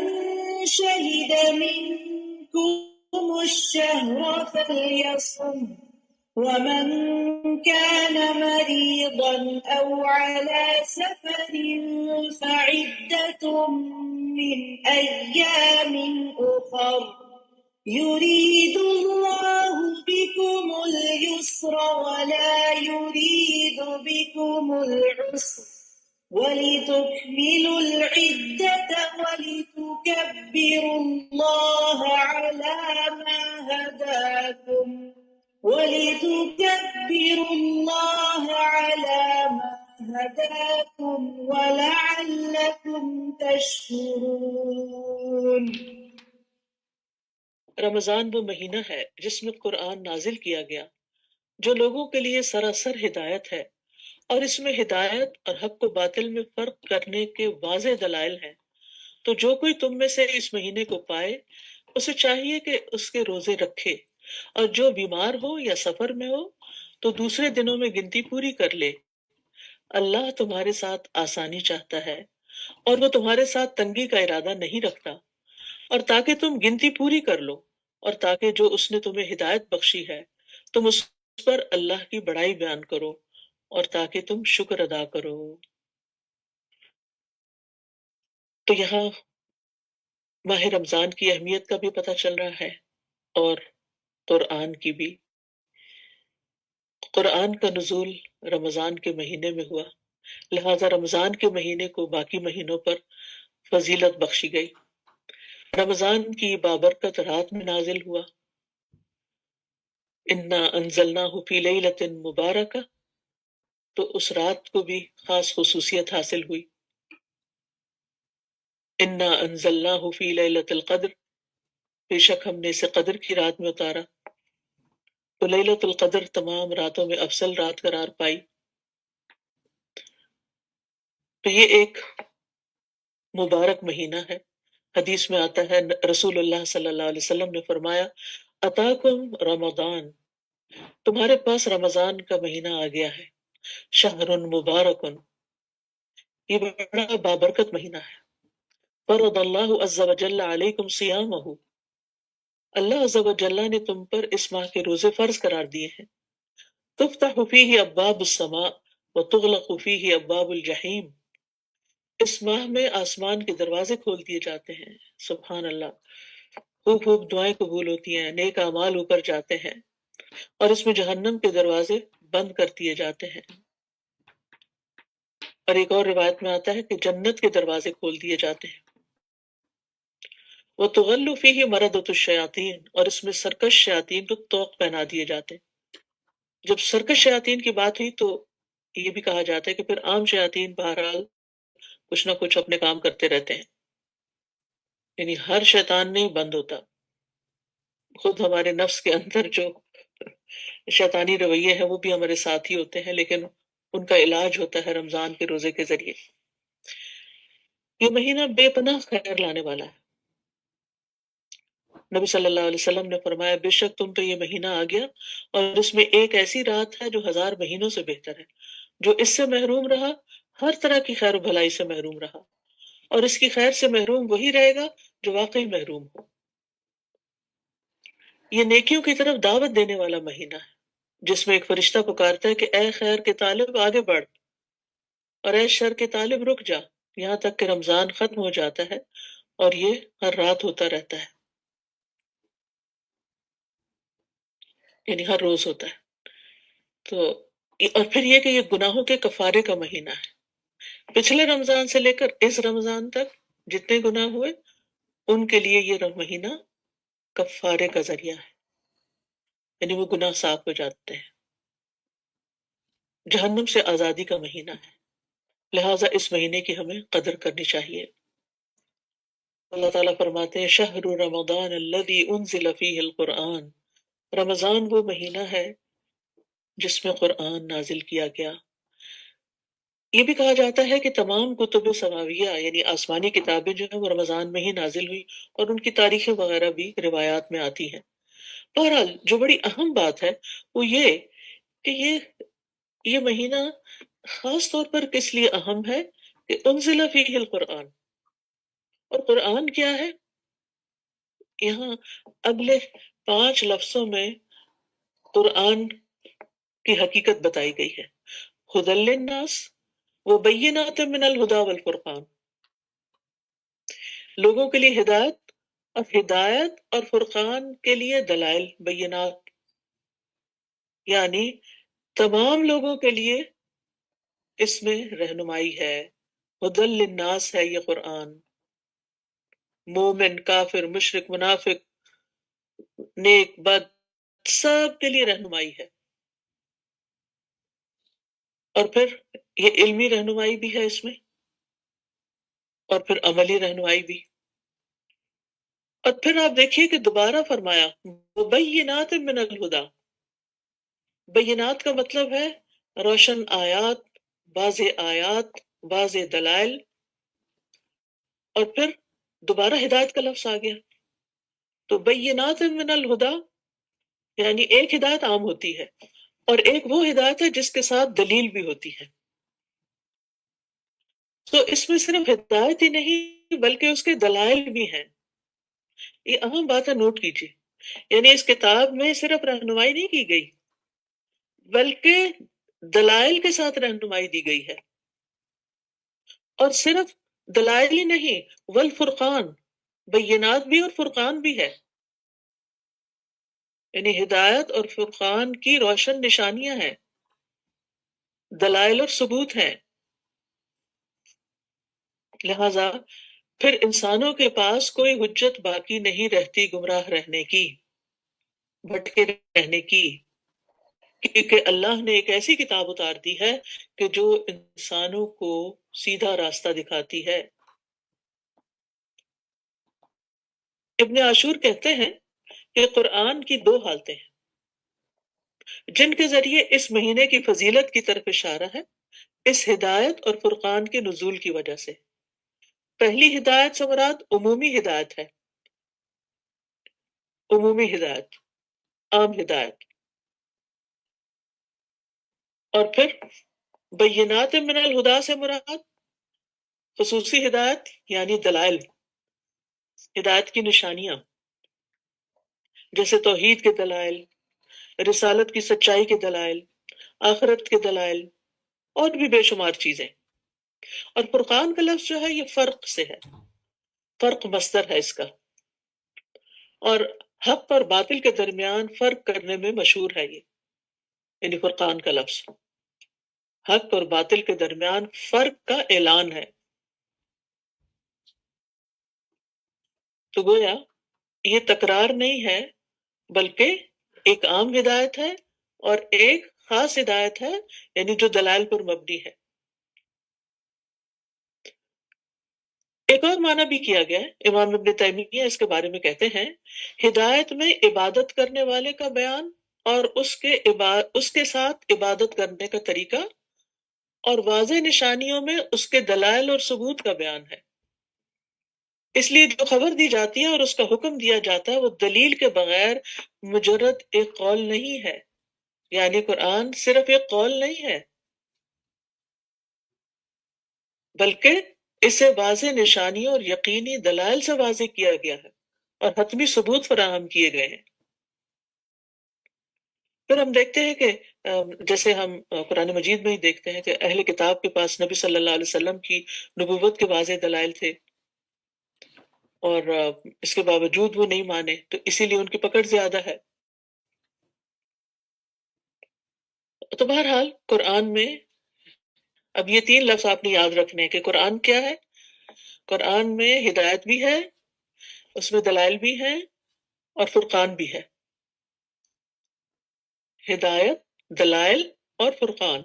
شهد منكم الشهر فليصم ومن كان مريضا أو على سفر فعدة من أيام أخر يريد الله بكم اليسر ولا يريد بكم العسر ولتكملوا العدة ولتكبروا الله على وَلِتُكَبِّرُوا اللَّهَ عَلَى مَا هَدَاكُمْ وَلَعَلَّكُمْ تَشْكُرُونَ۔ رمضان وہ مہینہ ہے جس میں قرآن نازل کیا گیا، جو لوگوں کے لیے سراسر ہدایت ہے، اور اس میں ہدایت اور حق و باطل میں فرق کرنے کے واضح دلائل ہیں۔ تو جو کوئی تم میں سے اس مہینے کو پائے، اسے چاہیے کہ اس کے روزے رکھے، اور جو بیمار ہو یا سفر میں ہو تو دوسرے دنوں میں گنتی پوری کر لے۔ اللہ تمہارے ساتھ آسانی چاہتا ہے، اور وہ تمہارے ساتھ تنگی کا ارادہ نہیں رکھتا، اور تاکہ تم گنتی پوری کر لو، اور تاکہ جو اس نے تمہیں ہدایت بخشی ہے تم اس پر اللہ کی بڑائی بیان کرو، اور تاکہ تم شکر ادا کرو۔ تو یہاں ماہ رمضان کی اہمیت کا بھی پتہ چل رہا ہے، اور قرآن کی بھی۔ قرآن کا نزول رمضان کے مہینے میں ہوا، لہٰذا رمضان کے مہینے کو باقی مہینوں پر فضیلت بخشی گئی۔ رمضان کی بابرکت رات میں نازل ہوا، انا انزلناہ فی لیلۃ مبارکہ، تو اس رات کو بھی خاص خصوصیت حاصل ہوئی۔ انا انزلناہ فی لیلۃ القدر، بے شک ہم نے اسے قدر کی رات میں اتارا۔ تو لیلۃ القدر تمام راتوں میں افضل رات قرار پائی۔ تو یہ ایک مبارک مہینہ ہے۔ حدیث میں آتا ہے، رسول اللہ صلی اللہ علیہ وسلم نے فرمایا، اتاکم رمضان، تمہارے پاس رمضان کا مہینہ آ گیا ہے، شہر مبارک، یہ بڑا بابرکت مہینہ ہے۔ فرض اللہ عز وجل علیکم صیامہ، اللہ عز وجل نے تم پر اس ماہ کے روزے فرض قرار دیے ہیں۔ تفتح فیہ ابواب السماء وتغلق فیہ ابواب الجحیم، اس ماہ میں آسمان کے دروازے کھول دیے جاتے ہیں، سبحان اللہ، خوب خوب دعائیں قبول ہوتی ہیں، نیک اعمال اوپر جاتے ہیں، اور اس میں جہنم کے دروازے بند کر دیے جاتے ہیں۔ اور ایک اور روایت میں آتا ہے کہ جنت کے دروازے کھول دیے جاتے ہیں۔ وَتُغَلُّ فِيهِ مَرَدَةُ الشَّيَاطِينِ، اور اس میں سرکش شیاطین کو طوق پہنا دیے جاتے ہیں۔ جب سرکش شیاطین کی بات ہوئی تو یہ بھی کہا جاتا ہے کہ پھر عام شیاطین بہرحال کچھ نہ کچھ اپنے کام کرتے رہتے ہیں، یعنی ہر شیطان نہیں بند ہوتا، خود ہمارے نفس کے اندر جو شیطانی رویے ہیں وہ بھی ہمارے ساتھ ہی ہوتے ہیں، لیکن ان کا علاج ہوتا ہے رمضان کے روزے کے ذریعے۔ یہ مہینہ بے پناہ خیر لانے والا ہے۔ نبی صلی اللہ علیہ وسلم نے فرمایا، بے شک تم پہ یہ مہینہ آ گیا، اور اس میں ایک ایسی رات ہے جو 1000 مہینوں سے بہتر ہے۔ جو اس سے محروم رہا ہر طرح کی خیر و بھلائی سے محروم رہا، اور اس کی خیر سے محروم وہی رہے گا جو واقعی محروم ہو۔ یہ نیکیوں کی طرف دعوت دینے والا مہینہ ہے، جس میں ایک فرشتہ پکارتا ہے کہ اے خیر کے طالب آگے بڑھ، اور اے شر کے طالب رک جا، یہاں تک کہ رمضان ختم ہو جاتا ہے، اور یہ ہر رات ہوتا رہتا ہے، یعنی ہر روز ہوتا ہے۔ تو اور پھر یہ کہ یہ گناہوں کے کفارے کا مہینہ ہے۔ پچھلے رمضان سے لے کر اس رمضان تک جتنے گناہ ہوئے ان کے لیے یہ مہینہ کفارے کا ذریعہ ہے، یعنی وہ گناہ صاف ہو جاتے ہیں۔ جہنم سے آزادی کا مہینہ ہے، لہٰذا اس مہینے کی ہمیں قدر کرنی چاہیے۔ اللہ تعالیٰ فرماتے ہیں، شہر رمضان الذی انزل فیہ القرآن، رمضان وہ مہینہ ہے جس میں قرآن نازل کیا گیا۔ یہ بھی کہا جاتا ہے کہ تمام کتب سماویہ یعنی آسمانی کتابیں جو ہیں وہ رمضان میں ہی نازل ہوئی، اور ان کی تاریخیں وغیرہ بھی روایات میں آتی ہیں۔ بہرحال جو بڑی اہم بات ہے وہ یہ کہ یہ مہینہ خاص طور پر کس لیے اہم ہے کہ انزل فیہ القرآن، اور قرآن کیا ہے؟ یہاں اگلے 5 لفظوں میں قرآن کی حقیقت بتائی گئی ہے، ھدی للناس وبینات من الہدی والفرقان، لوگوں کے لیے ہدایت اور فرقان کے لیے دلائل، بینات، یعنی تمام لوگوں کے لیے اس میں رہنمائی ہے۔ ھدی للناس ہے یہ قرآن، مومن، کافر، مشرک، منافق، نیک، بد، سب کے لیے رہنمائی ہے، اور پھر یہ علمی رہنمائی بھی ہے اس میں، اور پھر عملی رہنمائی بھی. اور پھر آپ دیکھیے کہ دوبارہ فرمایا وَبَيِّنَاتٍ مِّنَ الْهُدَى. بینات کا مطلب ہے روشن آیات، واضح آیات، واضح دلائل. اور پھر دوبارہ ہدایت کا لفظ آ گیا. تو بینات من الہدا یعنی ایک ہدایت عام ہوتی ہے، اور ایک وہ ہدایت ہے جس کے ساتھ دلیل بھی ہوتی ہے. تو اس میں صرف ہدایت ہی نہیں بلکہ اس کے دلائل بھی ہیں. یہ اہم بات ہے، نوٹ کیجیے. یعنی اس کتاب میں صرف رہنمائی نہیں کی گئی بلکہ دلائل کے ساتھ رہنمائی دی گئی ہے. اور صرف دلائل ہی نہیں، والفرقان، بینات بھی اور فرقان بھی ہے. یعنی ہدایت اور فرقان کی روشن نشانیاں ہیں، دلائل اور ثبوت ہیں. لہذا پھر انسانوں کے پاس کوئی حجت باقی نہیں رہتی گمراہ رہنے کی، بھٹکے رہنے کی، کیونکہ اللہ نے ایک ایسی کتاب اتار دی ہے کہ جو انسانوں کو سیدھا راستہ دکھاتی ہے. ابن عاشور کہتے ہیں کہ قرآن کی دو حالتیں ہیں جن کے ذریعے اس مہینے کی فضیلت کی طرف اشارہ ہے، اس ہدایت اور فرقان کے نزول کی وجہ سے. پہلی ہدایت سے مراد عمومی ہدایت ہے، عمومی ہدایت، عام ہدایت. اور پھر بینات من الہدا سے مراد خصوصی ہدایت یعنی دلائل، ہدایت کی نشانیاں، جیسے توحید کے دلائل، رسالت کی سچائی کے دلائل، آخرت کے دلائل، اور بھی بے شمار چیزیں. اور فرقان کا لفظ جو ہے یہ فرق سے ہے، فرق مصدر ہے اس کا، اور حق اور باطل کے درمیان فرق کرنے میں مشہور ہے یہ. یعنی فرقان کا لفظ حق اور باطل کے درمیان فرق کا اعلان ہے. تو گویا یہ تکرار نہیں ہے بلکہ ایک عام ہدایت ہے اور ایک خاص ہدایت ہے، یعنی جو دلائل پر مبنی ہے. ایک اور معنی بھی کیا گیا ہے، امام ابن تیمیہ اس کے بارے میں کہتے ہیں ہدایت میں عبادت کرنے والے کا بیان اور اس کے ساتھ عبادت کرنے کا طریقہ، اور واضح نشانیوں میں اس کے دلائل اور ثبوت کا بیان ہے. اس لیے جو خبر دی جاتی ہے اور اس کا حکم دیا جاتا ہے وہ دلیل کے بغیر مجرد ایک قول نہیں ہے. یعنی قرآن صرف ایک قول نہیں ہے بلکہ اسے واضح نشانیوں اور یقینی دلائل سے واضح کیا گیا ہے اور حتمی ثبوت فراہم کیے گئے ہیں. پھر ہم دیکھتے ہیں کہ جیسے ہم قرآن مجید میں ہی دیکھتے ہیں کہ اہل کتاب کے پاس نبی صلی اللہ علیہ وسلم کی نبوت کے واضح دلائل تھے، اور اس کے باوجود وہ نہیں مانے، تو اسی لیے ان کی پکڑ زیادہ ہے. تو بہرحال قرآن میں اب یہ تین لفظ آپ نے یاد رکھنے ہیں کہ قرآن کیا ہے. قرآن میں ہدایت بھی ہے، اس میں دلائل بھی ہیں، اور فرقان بھی ہے. ہدایت، دلائل اور فرقان.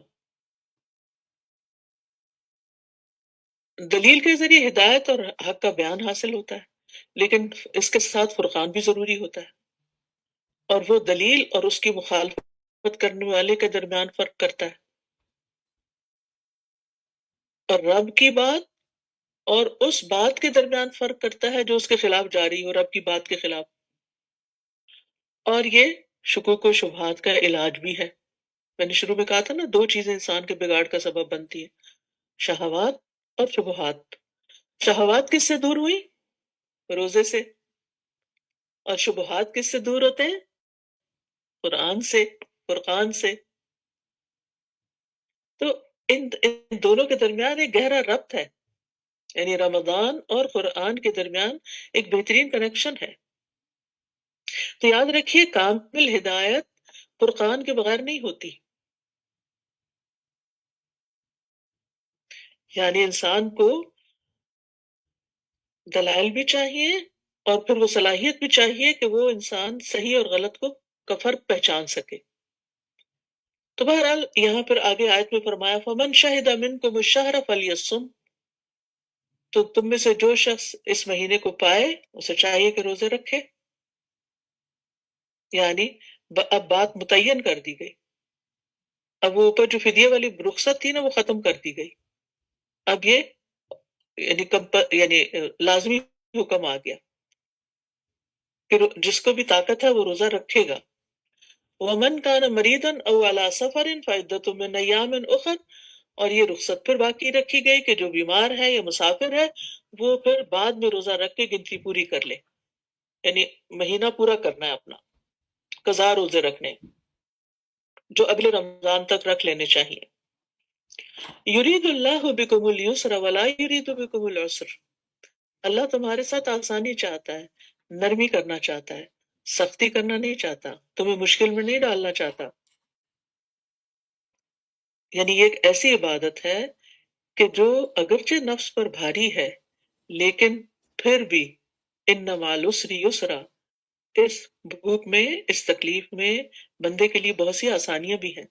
دلیل کے ذریعے ہدایت اور حق کا بیان حاصل ہوتا ہے، لیکن اس کے ساتھ فرقان بھی ضروری ہوتا ہے، اور وہ دلیل اور اس کی مخالفت کرنے والے کے درمیان فرق کرتا ہے، اور رب کی بات اور اس بات کے درمیان فرق کرتا ہے جو اس کے خلاف جاری ہو، رب کی بات کے خلاف. اور یہ شکوک و شبہات کا علاج بھی ہے. میں نے شروع میں کہا تھا نا، دو چیزیں انسان کے بگاڑ کا سبب بنتی ہیں، شہوات اور شبہات. شہوات کس سے دور ہوئی؟ روزے سے. اور شبہات کس سے دور ہوتے ہیں؟ قرآن سے، فرقان سے. تو ان دونوں کے درمیان ایک گہرا ربط ہے، یعنی رمضان اور قرآن کے درمیان ایک بہترین کنیکشن ہے. تو یاد رکھیے کامل ہدایت فرقان کے بغیر نہیں ہوتی. یعنی انسان کو دلائل بھی چاہیے اور پھر وہ صلاحیت بھی چاہیے کہ وہ انسان صحیح اور غلط کو کا فرق پہچان سکے. تو بہرحال یہاں پر آگے آیت میں فرمایا فمن شہد منکم الشہر فلیصم، تو تم میں سے جو شخص اس مہینے کو پائے اسے چاہیے کہ روزے رکھے. یعنی اب بات متعین کر دی گئی. اب وہ اوپر جو فدیہ والی رخصت تھی نا وہ ختم کر دی گئی. اب یہ یعنی لازمی حکم آ گیا کہ جس کو بھی طاقت ہے وہ روزہ رکھے گا. ومن کان مریضا او علی سفر فعدۃ من ایام اخر، اور یہ رخصت پھر باقی رکھی گئی کہ جو بیمار ہے یا مسافر ہے وہ پھر بعد میں روزہ رکھ کے گنتی پوری کر لے. یعنی مہینہ پورا کرنا ہے اپنا، قضا روزے رکھنے جو اگلے رمضان تک رکھ لینے چاہیے. یرید اللہ بکم اليسر ولا یرید بکم العسر، اللہ تمہارے ساتھ آسانی چاہتا ہے، نرمی کرنا چاہتا ہے، سختی کرنا نہیں چاہتا، تمہیں مشکل میں نہیں ڈالنا چاہتا. یعنی یہ ایک ایسی عبادت ہے کہ جو اگرچہ نفس پر بھاری ہے لیکن پھر بھی ان مع العسر یسرا، اس بھوک میں، اس تکلیف میں بندے کے لیے بہت سی آسانیاں بھی ہیں.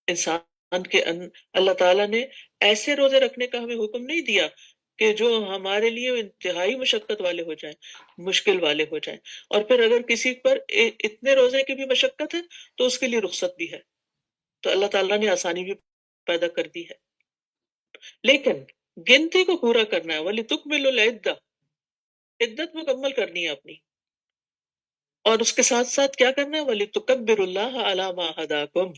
انسان کے اللہ تعالیٰ نے ایسے روزے رکھنے کا ہمیں حکم نہیں دیا کہ جو ہمارے لیے انتہائی مشقت والے ہو جائیں، مشکل والے ہو جائیں. اور پھر اگر کسی پر اتنے روزے کی بھی مشقت ہے تو اس کے لیے رخصت بھی ہے. تو اللہ تعالیٰ نے آسانی بھی پیدا کر دی ہے. لیکن گنتی کو پورا کرنا ہے، وَلِتُكْمِلُوا الْعِدَّةَ، عدت مکمل کرنی ہے اپنی. اور اس کے ساتھ ساتھ کیا کرنا ہے، وَلِتُكَبِّرُوا اللَّهَ عَلَى مَا هَدَاكُمْ،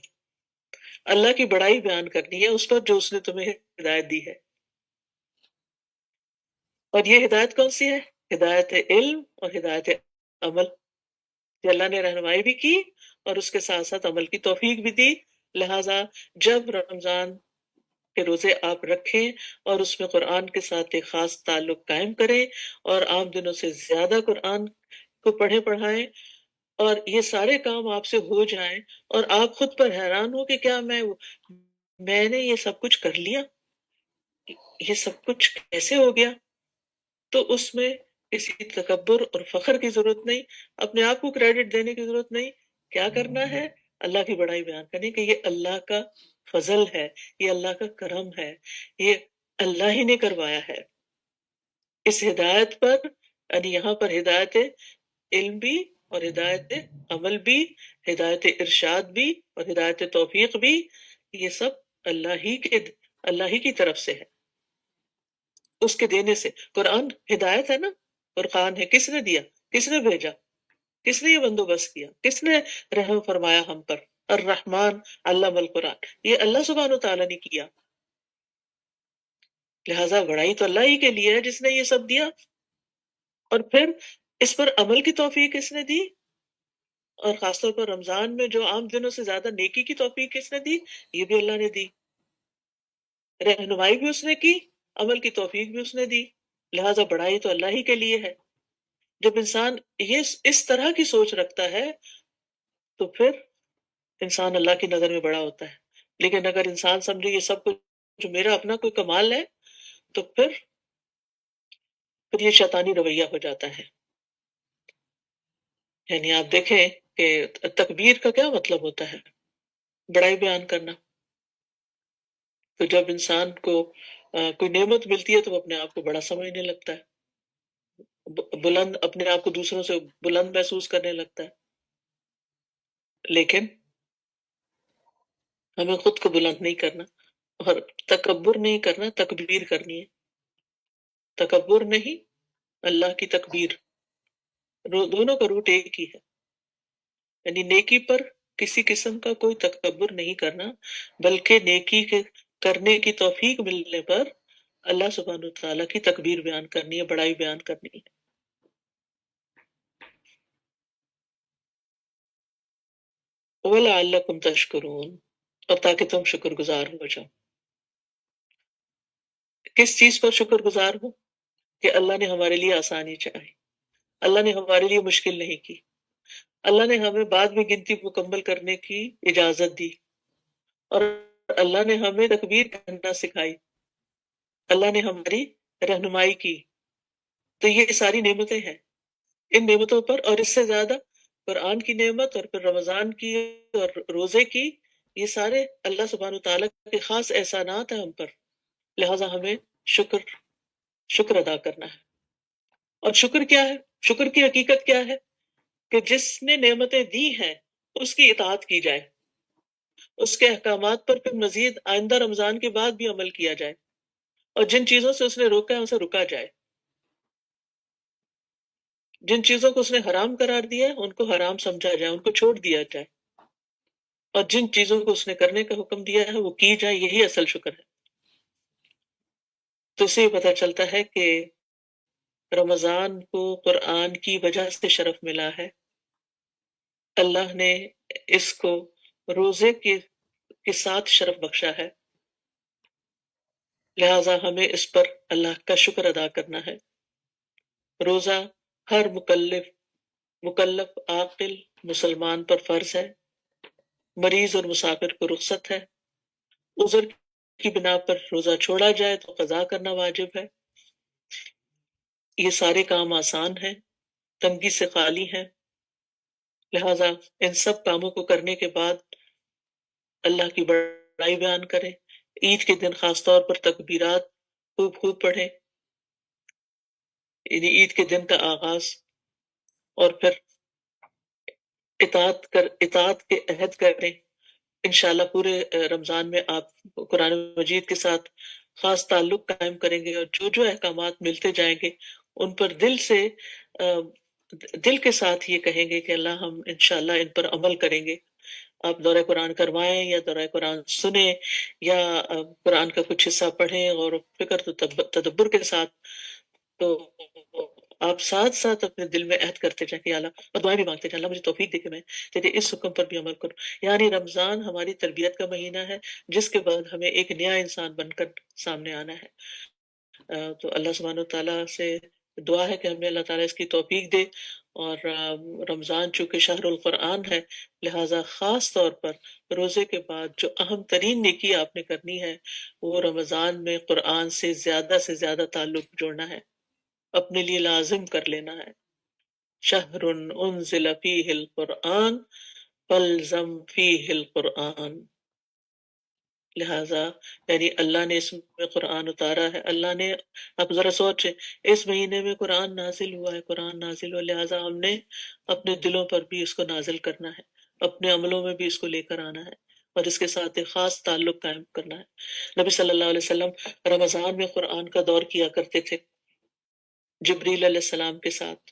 اللہ کی بڑائی بیان کرنی ہے اس پر جو اس نے تمہیں ہدایت دی ہے. اور یہ ہدایت کون سی ہے؟ ہدایت علم اور ہدایت عمل، کہ اللہ نے رہنمائی بھی کی اور اس کے ساتھ ساتھ عمل کی توفیق بھی دی. لہٰذا جب رمضان کے روزے آپ رکھیں اور اس میں قرآن کے ساتھ ایک خاص تعلق قائم کریں اور عام دنوں سے زیادہ قرآن کو پڑھائیں اور یہ سارے کام آپ سے ہو جائیں اور آپ خود پر حیران ہو کہ کیا میں نے یہ سب کچھ کر لیا، یہ سب کچھ کیسے ہو گیا. تو اس میں کسی تکبر اور فخر کی ضرورت نہیں، اپنے آپ کو کریڈٹ دینے کی ضرورت نہیں. کیا کرنا ہے، اللہ کی بڑائی بیان کرنی کہ یہ اللہ کا فضل ہے، یہ اللہ کا کرم ہے، یہ اللہ ہی نے کروایا ہے. اس ہدایت پر یعنی یہاں پر ہدایت علم بھی اور ہدایت عمل بھی، ہدایت ارشاد بھی اور ہدایت توفیق بھی، یہ سب اللہ ہی کی طرف سے ہے، اس کے دینے سے. قرآن ہدایت ہے نا، قرآن ہے، کس نے دیا، کس نے بھیجا، کس نے یہ بندوبست کیا، کس نے رحم فرمایا ہم پر؟ الرحمن علم القرآن، یہ اللہ سبحانہ و تعالیٰ نے کیا. لہٰذا بڑائی تو اللہ ہی کے لیے ہے جس نے یہ سب دیا. اور پھر اس پر عمل کی توفیق کس نے دی؟ اور خاص طور پر رمضان میں جو عام دنوں سے زیادہ نیکی کی توفیق کس نے دی؟ یہ بھی اللہ نے دی. رہنمائی بھی اس نے کی، عمل کی توفیق بھی اس نے دی. لہٰذا بڑائی تو اللہ ہی کے لیے ہے. جب انسان یہ اس طرح کی سوچ رکھتا ہے تو پھر انسان اللہ کی نظر میں بڑا ہوتا ہے. لیکن اگر انسان سمجھے یہ سب کچھ جو میرا اپنا کوئی کمال ہے تو پھر یہ شیطانی رویہ ہو جاتا ہے. یعنی آپ دیکھیں کہ تکبیر کا کیا مطلب ہوتا ہے، بڑائی بیان کرنا. تو جب انسان کو کوئی نعمت ملتی ہے تو وہ اپنے آپ کو بڑا سمجھنے لگتا ہے، بلند، اپنے آپ کو دوسروں سے بلند محسوس کرنے لگتا ہے. لیکن ہمیں خود کو بلند نہیں کرنا اور تکبر نہیں کرنا، تکبیر کرنی ہے. تکبر نہیں، اللہ کی تکبیر، دونوں کا روٹ ایک ہی ہے. یعنی نیکی پر کسی قسم کا کوئی تکبر نہیں کرنا، بلکہ نیکی کے کرنے کی توفیق ملنے پر اللہ سبحانہ وتعالیٰ کی تکبیر بیان کرنی ہے، بڑائی بیان کرنی ہے. وَلَعَلَّكُمْ تَشْكُرُونَ، اور تاکہ تم شکر گزار ہو جاؤ. کس چیز پر شکر گزار ہو؟ کہ اللہ نے ہمارے لیے آسانی چاہی، اللہ نے ہمارے لیے مشکل نہیں کی، اللہ نے ہمیں بعد میں گنتی مکمل کرنے کی اجازت دی، اور اللہ نے ہمیں تکبیر کرنا سکھائی، اللہ نے ہماری رہنمائی کی. تو یہ ساری نعمتیں ہیں. ان نعمتوں پر اور اس سے زیادہ قرآن کی نعمت اور پھر رمضان کی اور روزے کی، یہ سارے اللہ سبحانہ وتعالیٰ کے خاص احسانات ہیں ہم پر، لہٰذا ہمیں شکر ادا کرنا ہے۔ اور شکر کیا ہے؟ شکر کی حقیقت کیا ہے؟ کہ جس نے نعمتیں دی ہیں اس کی اطاعت کی جائے، اس کے احکامات پر پھر مزید آئندہ رمضان کے بعد بھی عمل کیا جائے، اور جن چیزوں سے اس نے روکا ہے ان سے رکا جائے، جن چیزوں کو اس نے حرام قرار دیا ہے ان کو حرام سمجھا جائے، ان کو چھوڑ دیا جائے، اور جن چیزوں کو اس نے کرنے کا حکم دیا ہے وہ کی جائے، یہی اصل شکر ہے۔ تو اس سے یہ پتہ چلتا ہے کہ رمضان کو قرآن کی وجہ سے شرف ملا ہے، اللہ نے اس کو روزے کے ساتھ شرف بخشا ہے، لہٰذا ہمیں اس پر اللہ کا شکر ادا کرنا ہے۔ روزہ ہر مکلف عاقل مسلمان پر فرض ہے، مریض اور مسافر کو رخصت ہے، عذر کی بنا پر روزہ چھوڑا جائے تو قضا کرنا واجب ہے۔ یہ سارے کام آسان ہیں، تنگی سے خالی ہیں، لہٰذا ان سب کاموں کو کرنے کے بعد اللہ کی بڑائی بیان کریں، عید کے دن خاص طور پر تکبیرات خوب پڑھیں، یعنی عید کے دن کا آغاز، اور پھر اطاعت کے عہد کریں۔ انشاءاللہ پورے رمضان میں آپ قرآن مجید کے ساتھ خاص تعلق قائم کریں گے، اور جو جو احکامات ملتے جائیں گے ان پر دل کے ساتھ یہ کہیں گے کہ اللہ ہم انشاءاللہ ان پر عمل کریں گے۔ آپ دورہ قرآن کروائیں یا دورہ قرآن سنیں یا قرآن کا کچھ حصہ پڑھیں اور فکر تو تدبر کے ساتھ، تو آپ ساتھ ساتھ اپنے دل میں عہد کرتے جائیں کہ اللہ، اور دعائیں بھی مانگتے جائیں اللہ مجھے توفیق دے کہ میں تیرے اس حکم پر بھی عمل کروں۔ یعنی رمضان ہماری تربیت کا مہینہ ہے جس کے بعد ہمیں ایک نیا انسان بن کر سامنے آنا ہے۔ تو اللہ سبحانہ وتعالیٰ سے دعا ہے کہ ہمیں اللہ تعالیٰ اس کی توفیق دے، اور رمضان چونکہ شہر القرآن ہے، لہٰذا خاص طور پر روزے کے بعد جو اہم ترین نیکی آپ نے کرنی ہے وہ رمضان میں قرآن سے زیادہ تعلق جوڑنا ہے، اپنے لیے لازم کر لینا ہے۔ شہر انزل فیہ القرآن فالزم فیہ القرآن، لہٰذا یعنی اللہ نے اس میں قرآن اتارا ہے، اللہ نے، آپ ذرا سوچیں اس مہینے میں قرآن نازل ہوا ہے، قرآن نازل ہوا، لہٰذا ہم نے اپنے دلوں پر بھی اس کو نازل کرنا ہے، اپنے عملوں میں بھی اس کو لے کر آنا ہے، اور اس کے ساتھ ایک خاص تعلق قائم کرنا ہے۔ نبی صلی اللہ علیہ وسلم رمضان میں قرآن کا دور کیا کرتے تھے جبریل علیہ السلام کے ساتھ،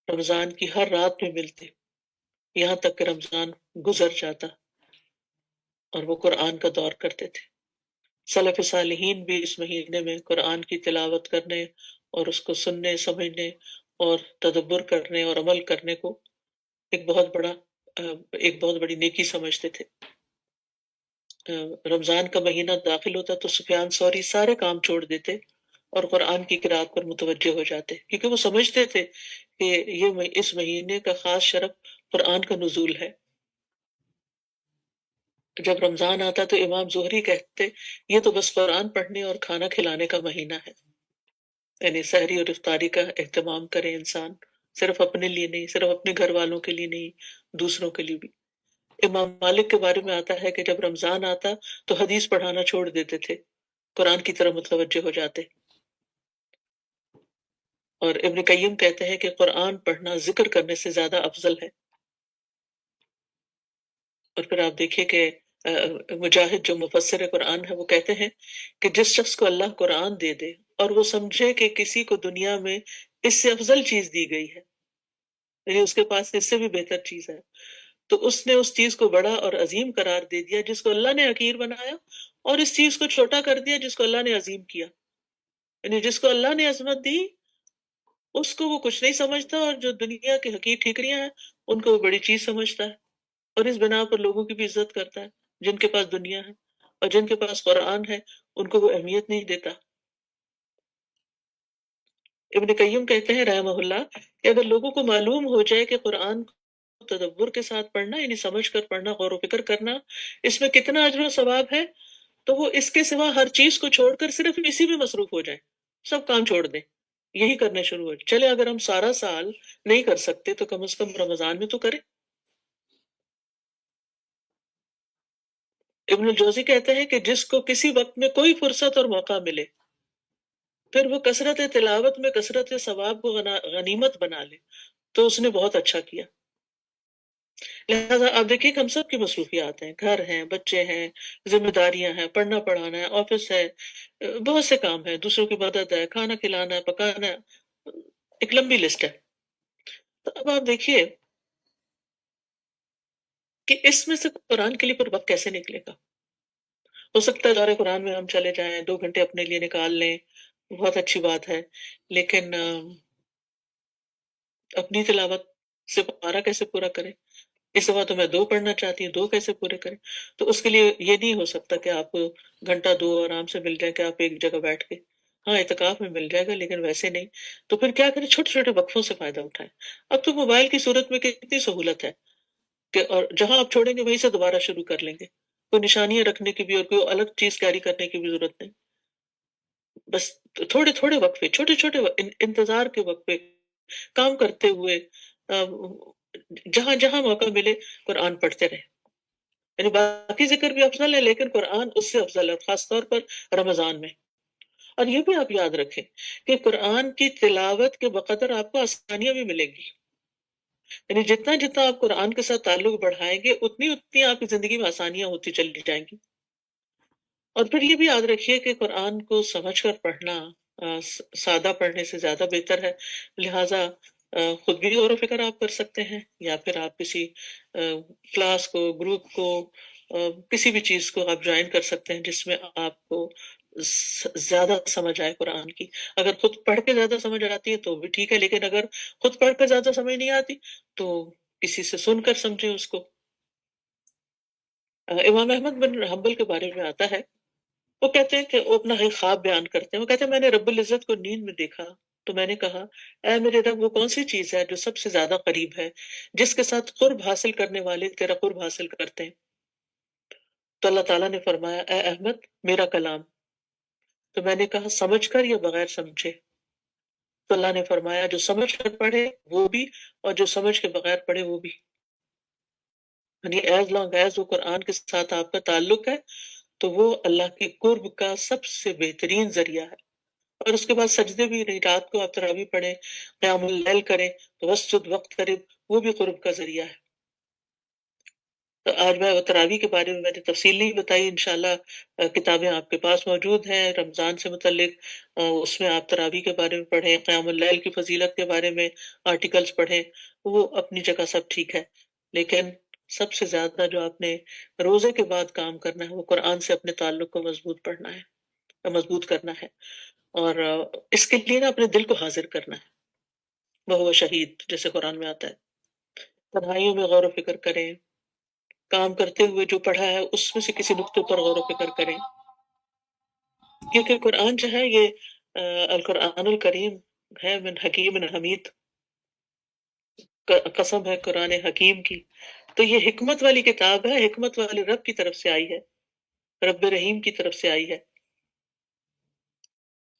رمضان کی ہر رات میں ملتے، یہاں تک کہ رمضان گزر جاتا اور وہ قرآن کا دور کرتے تھے۔ سلف صالحین بھی اس مہینے میں قرآن کی تلاوت کرنے اور اس کو سننے، سمجھنے اور تدبر کرنے اور عمل کرنے کو ایک بہت بڑی نیکی سمجھتے تھے۔ رمضان کا مہینہ داخل ہوتا تو سفیان ثوری سارے کام چھوڑ دیتے اور قرآن کی قرأت پر متوجہ ہو جاتے، کیونکہ وہ سمجھتے تھے کہ اس مہینے کا خاص شرف قرآن کا نزول ہے۔ جب رمضان آتا تو امام زہری کہتے یہ تو بس قرآن پڑھنے اور کھانا کھلانے کا مہینہ ہے، یعنی سحری اور افطاری کا اہتمام کرے انسان، صرف اپنے لیے نہیں، صرف اپنے گھر والوں کے لیے نہیں، دوسروں کے لیے بھی۔ امام مالک کے بارے میں آتا ہے کہ جب رمضان آتا تو حدیث پڑھانا چھوڑ دیتے تھے، قرآن کی طرف متوجہ ہو جاتے۔ اور ابن قیم کہتے ہیں کہ قرآن پڑھنا ذکر کرنے سے زیادہ افضل ہے۔ اور پھر آپ دیکھیے کہ مجاہد جو مفسر قرآن ہے وہ کہتے ہیں کہ جس شخص کو اللہ قرآن دے دے اور وہ سمجھے کہ کسی کو دنیا میں اس سے افضل چیز دی گئی ہے، یعنی اس کے پاس اس سے بھی بہتر چیز ہے، تو اس نے اس چیز کو بڑا اور عظیم قرار دے دیا جس کو اللہ نے حقیر بنایا، اور اس چیز کو چھوٹا کر دیا جس کو اللہ نے عظیم کیا، یعنی جس کو اللہ نے عظمت دی اس کو وہ کچھ نہیں سمجھتا، اور جو دنیا کی حقیر ٹھیکریاں ہیں ان کو وہ بڑی چیز سمجھتا ہے، اور اس بنا پر لوگوں کی بھی عزت کرتا ہے جن کے پاس دنیا ہے، اور جن کے پاس قرآن ہے ان کو وہ اہمیت نہیں دیتا۔ ابن قیم کہتے ہیں رحمہ اللہ کہ اگر لوگوں کو معلوم ہو جائے کہ قرآن کو تدبر کے ساتھ پڑھنا، یعنی سمجھ کر پڑھنا، غور و فکر کرنا، اس میں کتنا اجر و ثواب ہے، تو وہ اس کے سوا ہر چیز کو چھوڑ کر صرف اسی میں مصروف ہو جائیں، سب کام چھوڑ دیں، یہی کرنے شروع ہو. چلے اگر ہم سارا سال نہیں کر سکتے تو کم از کم رمضان میں تو کریں. ابن الجوزی کہتے ہیں کہ جس کو کسی وقت میں کوئی فرصت اور موقع ملے پھر وہ کثرت تلاوت میں کثرت ثواب کو غنیمت بنا لے تو اس نے بہت اچھا کیا. لہٰذا آپ دیکھیے کہ ہم سب کی مصروفیات ہیں، گھر ہیں، بچے ہیں، ذمہ داریاں ہیں، پڑھنا پڑھانا ہے، آفس ہے، بہت سے کام ہیں، دوسروں کی مدد ہے، کھانا کھلانا ہے، پکانا ہے، ایک لمبی لسٹ ہے. تو اب آپ دیکھیے کہ اس میں سے قرآن کے لیے پھر وقت کیسے نکلے گا. ہو سکتا ہے دورہ قرآن میں ہم چلے جائیں، 2 گھنٹے اپنے لیے نکال لیں، بہت اچھی بات ہے، لیکن اپنی تلاوت سے پارا کیسے پورا کریں. اس دفعہ تو میں 2 پڑھنا چاہتی ہوں، 2 کیسے پورے کریں. تو اس کے لیے یہ نہیں ہو سکتا کہ آپ کو گھنٹہ 2 آرام سے مل جائے کہ آپ ایک جگہ بیٹھ کے، ہاں اعتکاف میں مل جائے گا لیکن ویسے نہیں. تو پھر کیا کریں، چھوٹے چھوٹے وقفوں سے فائدہ اٹھائیں. اب تو موبائل کی صورت میں کتنی سہولت ہے کہ اور جہاں آپ چھوڑیں گے وہیں سے دوبارہ شروع کر لیں گے. کوئی نشانیاں رکھنے کی بھی اور کوئی الگ چیز کیری کرنے کی بھی ضرورت نہیں. بس تھوڑے تھوڑے وقفے، چھوٹے چھوٹے انتظار کے وقفے، کام کرتے ہوئے جہاں جہاں موقع ملے قرآن پڑھتے رہیں. یعنی باقی ذکر بھی افضل ہے لیکن قرآن اس سے افضل ہے، خاص طور پر رمضان میں. اور یہ بھی آپ یاد رکھیں کہ قرآن کی تلاوت کے بقدر آپ کو آسانیاں بھی ملیں گی. یعنی جتنا جتنا آپ قرآن کے ساتھ تعلق بڑھائیں گے اتنی اتنی آپ کی زندگی میں آسانیاں ہوتی چلی جائیں گی. اور پھر یہ بھی یاد رکھیے کہ قرآن کو سمجھ کر پڑھنا سادہ پڑھنے سے زیادہ بہتر ہے. لہٰذا خود بھی غور و فکر آپ کر سکتے ہیں یا پھر آپ کسی کلاس کو، گروپ کو، کسی بھی چیز کو آپ جوائن کر سکتے ہیں جس میں آپ کو زیادہ سمجھ آئے قرآن کی. اگر خود پڑھ کے زیادہ سمجھ آتی ہے تو بھی ٹھیک ہے، لیکن اگر خود پڑھ کر زیادہ سمجھ نہیں آتی تو کسی سے سن کر سمجھیں اس کو. امام احمد بن حنبل کے بارے میں آتا ہے، وہ کہتے ہیں کہ وہ اپنا ایک خواب بیان کرتے ہیں. وہ کہتے ہیں میں نے رب العزت کو نیند میں دیکھا تو میں نے کہا اے میرے رب، وہ کون سی چیز ہے جو سب سے زیادہ قریب ہے، جس کے ساتھ قرب حاصل کرنے والے تیرا قرب حاصل کرتے ہیں. تو اللہ تعالیٰ نے فرمایا اے احمد میرا کلام. تو میں نے کہا سمجھ کر یا بغیر سمجھے؟ تو اللہ نے فرمایا جو سمجھ کر پڑھے وہ بھی اور جو سمجھ کے بغیر پڑھے وہ بھی. یعنی ایز لانگ ایز وہ قرآن کے ساتھ آپ کا تعلق ہے تو وہ اللہ کے قرب کا سب سے بہترین ذریعہ ہے. اور اس کے بعد سجدے بھی، نہیں رات کو آپ تراویح پڑھیں، قیام اللیل کریں تو وسجد وقت کریں، وہ بھی قرب کا ذریعہ ہے. تو آج میں تراویح کے بارے میں نے تفصیل نہیں بتائی، انشاءاللہ کتابیں آپ کے پاس موجود ہیں رمضان سے متعلق، اس میں آپ تراویح کے بارے میں پڑھیں، قیام اللیل کی فضیلت کے بارے میں آرٹیکلز پڑھیں، وہ اپنی جگہ سب ٹھیک ہے. لیکن سب سے زیادہ جو آپ نے روزے کے بعد کام کرنا ہے وہ قرآن سے اپنے تعلق کو مضبوط کرنا ہے. اور اس کے لیے نا اپنے دل کو حاضر کرنا ہے، وہ شہید جیسے قرآن میں آتا ہے. تنہائیوں میں غور و فکر کریں، کام کرتے ہوئے جو پڑھا ہے اس میں سے کسی نقطے پر غور و فکر کریں، کیونکہ قرآن جو ہے یہ القرآن الکریم ہے من حکیم حمید، قسم ہے قرآن حکیم کی. تو یہ حکمت والی کتاب ہے، حکمت والے رب کی طرف سے آئی ہے، رب رحیم کی طرف سے آئی ہے.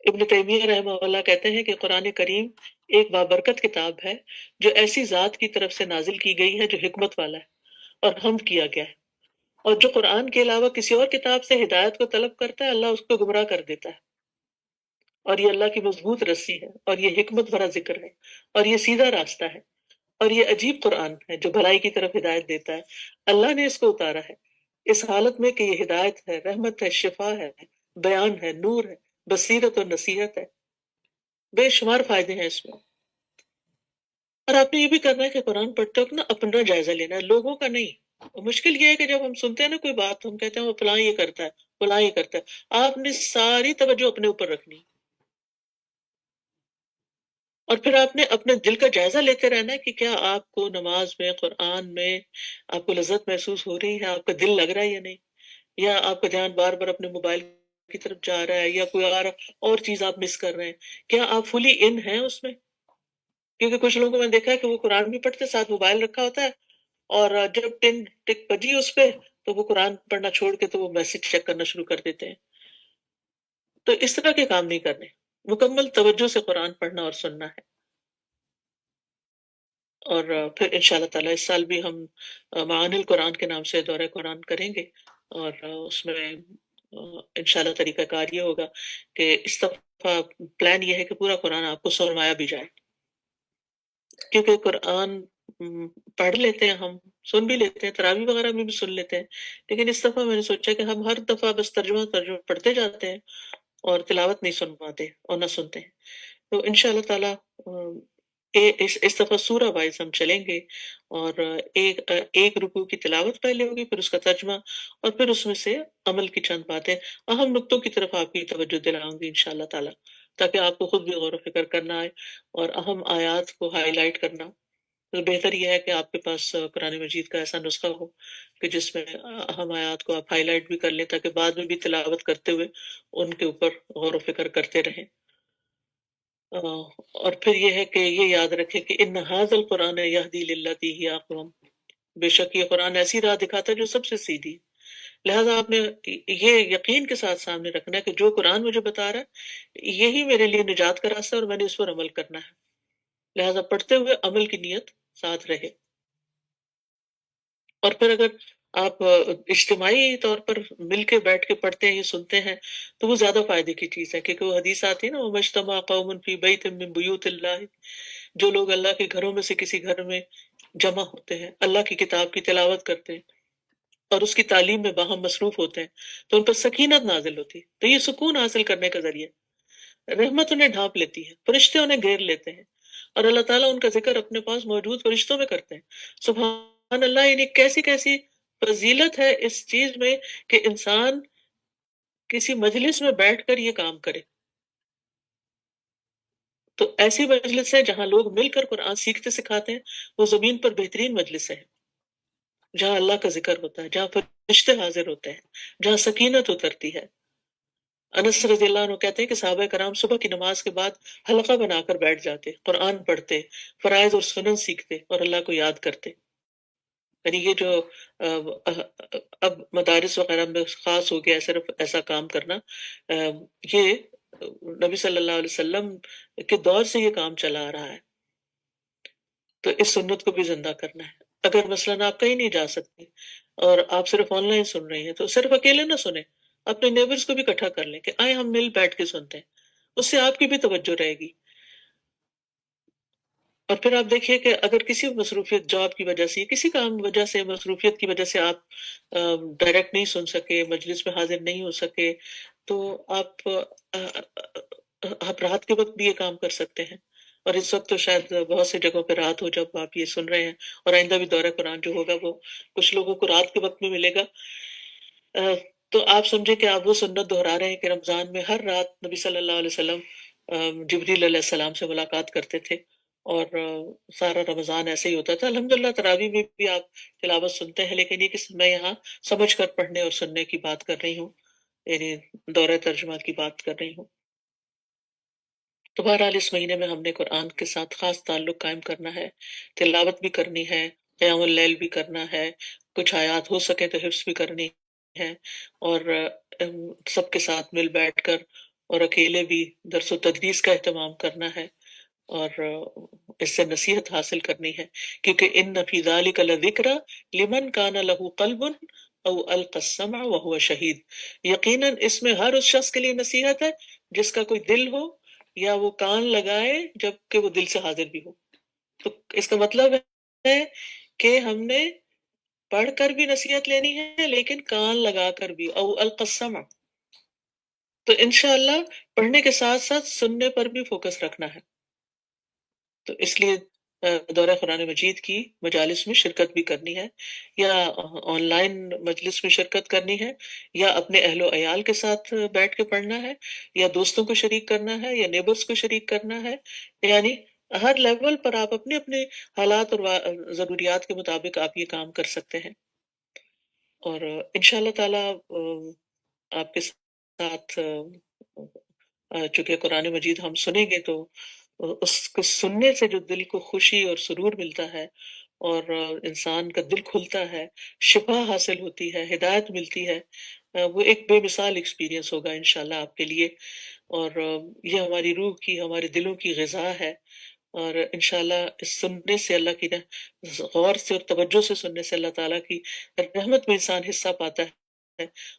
ابن تیمیہ رحمہ اللہ کہتے ہیں کہ قرآن کریم ایک بابرکت کتاب ہے جو ایسی ذات کی طرف سے نازل کی گئی ہے جو حکمت والا ہے اور حمد کیا گیا ہے. اور جو قرآن کے علاوہ کسی اور کتاب سے ہدایت کو طلب کرتا ہے اللہ اس کو گمراہ کر دیتا ہے. اور یہ اللہ کی مضبوط رسی ہے اور یہ حکمت بھرا ذکر ہے اور یہ سیدھا راستہ ہے اور یہ عجیب قرآن ہے جو بھلائی کی طرف ہدایت دیتا ہے. اللہ نے اس کو اتارا ہے اس حالت میں کہ یہ ہدایت ہے، رحمت ہے، شفا ہے، بیان ہے، نور ہے، بصیرت اور نصیحت ہے. بے شمار فائدے ہیں اس میں. اور آپ نے یہ بھی کرنا ہے کہ قرآن پڑھتے وقت نا اپنا جائزہ لینا ہے، لوگوں کا نہیں. مشکل یہ ہے کہ جب ہم سنتے ہیں نا کوئی بات ہم کہتے ہیں وہ فلاں یہ کرتا ہے، فلاں یہ کرتا ہے. آپ نے ساری توجہ اپنے اوپر رکھنی اور پھر آپ نے اپنے دل کا جائزہ لیتے رہنا ہے کہ کیا آپ کو نماز میں، قرآن میں آپ کو لذت محسوس ہو رہی ہے، آپ کا دل لگ رہا ہے یا نہیں، یا آپ کا دھیان بار بار اپنے موبائل کی طرف جا رہا ہے یا کوئی اور چیز آپ مس کر رہے ہیں. کیا آپ فلی ان ہیں اس میں؟ کیونکہ کچھ لوگوں کو میں نے دیکھا ہے کہ وہ قرآن بھی پڑھتے ساتھ موبائل رکھا ہوتا ہے اور جب ٹک بجی اس پہ تو وہ قرآن پڑھنا چھوڑ کے تو وہ میسج چیک کرنا شروع کر دیتے ہیں. تو اس طرح کے کام نہیں کرنے. مکمل توجہ سے قرآن پڑھنا اور سننا ہے. اور پھر انشاءاللہ تعالیٰ اس سال بھی ہم معانی القرآن کے نام سے دورہ قرآن کریں گے، اور اس میں انشاءاللہ طریقہ کار یہ ہوگا کہ اس دفعہ پلان یہ ہے کہ پورا قرآن آپ کو سنوایا بھی جائے، کیونکہ قرآن پڑھ لیتے ہیں، ہم سن بھی لیتے ہیں، تراویح وغیرہ میں بھی سن لیتے ہیں، لیکن اس دفعہ میں نے سوچا کہ ہم ہر دفعہ بس ترجمہ پڑھتے جاتے ہیں اور تلاوت نہیں سنواتے اور نہ سنتے ہیں. تو انشاءاللہ تعالیٰ اس دفعہ سورہ وائز ہم چلیں گے، اور ایک رکوع کی تلاوت پہلے ہوگی، پھر اس کا ترجمہ، اور پھر اس میں سے عمل کی چند باتیں، اہم نقطوں کی طرف آپ کی توجہ دلاؤں گی انشاءاللہ تعالیٰ، تاکہ آپ کو خود بھی غور و فکر کرنا آئے اور اہم آیات کو ہائی لائٹ کرنا. تو بہتر یہ ہے کہ آپ کے پاس قرآن مجید کا ایسا نسخہ ہو کہ جس میں اہم آیات کو آپ ہائی لائٹ بھی کر لیں، تاکہ بعد میں بھی تلاوت کرتے ہوئے ان کے اوپر غور و فکر کرتے رہیں. اور پھر یہ ہے کہ یہ یاد رکھے کہ ان ھذا القرآن یہدی للتی ہی اقوم، بے شک یہ قرآن ایسی راہ دکھاتا ہے جو سب سے سیدھی. لہٰذا آپ نے یہ یقین کے ساتھ سامنے رکھنا ہے کہ جو قرآن مجھے بتا رہا ہے یہی میرے لیے نجات کا راستہ ہے، اور میں نے اس پر عمل کرنا ہے. لہٰذا پڑھتے ہوئے عمل کی نیت ساتھ رہے. اور پھر اگر آپ اجتماعی طور پر مل کے بیٹھ کے پڑھتے ہیں، یہ سنتے ہیں، تو وہ زیادہ فائدے کی چیز ہے، کیونکہ وہ حدیث آتی ہے نا، وَمَا اجْتَمَعَ قَوْمٌ فِي بَيْتٍ مِّن بُيُوتِ اللَّهِ، جو لوگ اللہ کے گھروں میں سے کسی گھر میں جمع ہوتے ہیں، اللہ کی کتاب کی تلاوت کرتے ہیں اور اس کی تعلیم میں باہم مصروف ہوتے ہیں، تو ان پر سکینت نازل ہوتی ہے. تو یہ سکون حاصل کرنے کا ذریعہ، رحمت انہیں ڈھانپ لیتی ہے، فرشتے انہیں گھیر لیتے ہیں، اور اللہ تعالیٰ ان کا ذکر اپنے پاس موجود فرشتوں میں کرتے ہیں. سبحان اللہ، یعنی کیسی کیسی فضیلت ہے اس چیز میں کہ انسان کسی مجلس میں بیٹھ کر یہ کام کرے. تو ایسی مجلس ہے جہاں لوگ مل کر قرآن سیکھتے سکھاتے ہیں، وہ زمین پر بہترین مجلس ہے، جہاں اللہ کا ذکر ہوتا ہے، جہاں فرشتے حاضر ہوتے ہیں، جہاں سکینت اترتی ہے. انس رضی اللہ عنہ کہتے ہیں کہ صحابہ کرام صبح کی نماز کے بعد حلقہ بنا کر بیٹھ جاتے، قرآن پڑھتے، فرائض اور سنن سیکھتے اور اللہ کو یاد کرتے. یعنی یہ جو اب مدارس وغیرہ میں خاص ہو گیا صرف ایسا کام کرنا، یہ نبی صلی اللہ علیہ وسلم کے دور سے یہ کام چلا آ رہا ہے. تو اس سنت کو بھی زندہ کرنا ہے. اگر مثلاً آپ کہیں نہیں جا سکتے اور آپ صرف آن لائن سن رہی ہیں، تو صرف اکیلے نہ سنیں، اپنے نیبرز کو بھی اکٹھا کر لیں کہ آئے ہم مل بیٹھ کے سنتے ہیں. اس سے آپ کی بھی توجہ رہے گی. اور پھر آپ دیکھیے کہ اگر کسی مصروفیت، جاب کی وجہ سے، کسی کام کی وجہ سے، مصروفیت کی وجہ سے آپ ڈائریکٹ نہیں سن سکے، مجلس میں حاضر نہیں ہو سکے، تو آپ رات کے وقت بھی یہ کام کر سکتے ہیں. اور اس وقت تو شاید بہت سی جگہوں پہ رات ہو جب آپ یہ سن رہے ہیں، اور آئندہ بھی دورہ قرآن جو ہوگا وہ کچھ لوگوں کو رات کے وقت میں ملے گا. تو آپ سمجھیں کہ آپ وہ سنت دہرا رہے ہیں کہ رمضان میں ہر رات نبی صلی اللہ علیہ وسلم جبریل علیہ السلام سے ملاقات کرتے تھے، اور سارا رمضان ایسے ہی ہوتا تھا. الحمدللہ تراویح میں بھی آپ تلاوت سنتے ہیں، لیکن یہ کہ میں یہاں سمجھ کر پڑھنے اور سننے کی بات کر رہی ہوں، یعنی دورہ ترجمہ کی بات کر رہی ہوں. تو بہرحال اس مہینے میں ہم نے قرآن کے ساتھ خاص تعلق قائم کرنا ہے، تلاوت بھی کرنی ہے، قیام اللیل بھی کرنا ہے، کچھ آیات ہو سکے تو حفظ بھی کرنی ہے، اور سب کے ساتھ مل بیٹھ کر اور اکیلے بھی درس و تدریس کا اہتمام کرنا ہے، اور اس سے نصیحت حاصل کرنی ہے، کیونکہ ان فی ذلک لذکر لمن کان لہ قلب او القى السمع وهو شہید. یقیناً اس میں ہر اس شخص کے لیے نصیحت ہے جس کا کوئی دل ہو یا وہ کان لگائے جب کہ وہ دل سے حاضر بھی ہو. تو اس کا مطلب ہے کہ ہم نے پڑھ کر بھی نصیحت لینی ہے، لیکن کان لگا کر بھی، او القى السمع. تو انشاءاللہ پڑھنے کے ساتھ ساتھ سننے پر بھی فوکس رکھنا ہے. تو اس لیے دورہ قرآن مجید کی مجالس میں شرکت بھی کرنی ہے، یا آن لائن مجلس میں شرکت کرنی ہے، یا اپنے اہل و عیال کے ساتھ بیٹھ کے پڑھنا ہے، یا دوستوں کو شریک کرنا ہے، یا نیبرز کو شریک کرنا ہے. یعنی ہر لیول پر آپ اپنے اپنے حالات اور ضروریات کے مطابق آپ یہ کام کر سکتے ہیں. اور انشاءاللہ تعالی آپ کے ساتھ چونکہ قرآن مجید ہم سنیں گے تو اس کو سننے سے جو دل کو خوشی اور سرور ملتا ہے، اور انسان کا دل کھلتا ہے، شفا حاصل ہوتی ہے، ہدایت ملتی ہے، وہ ایک بے مثال ایکسپیرینس ہوگا انشاءاللہ آپ کے لیے، اور یہ ہماری روح کی، ہمارے دلوں کی غذا ہے، اور انشاءاللہ اس سننے سے اللہ کی غور سے اور توجہ سے سننے سے اللہ تعالیٰ کی رحمت میں انسان حصہ پاتا ہے۔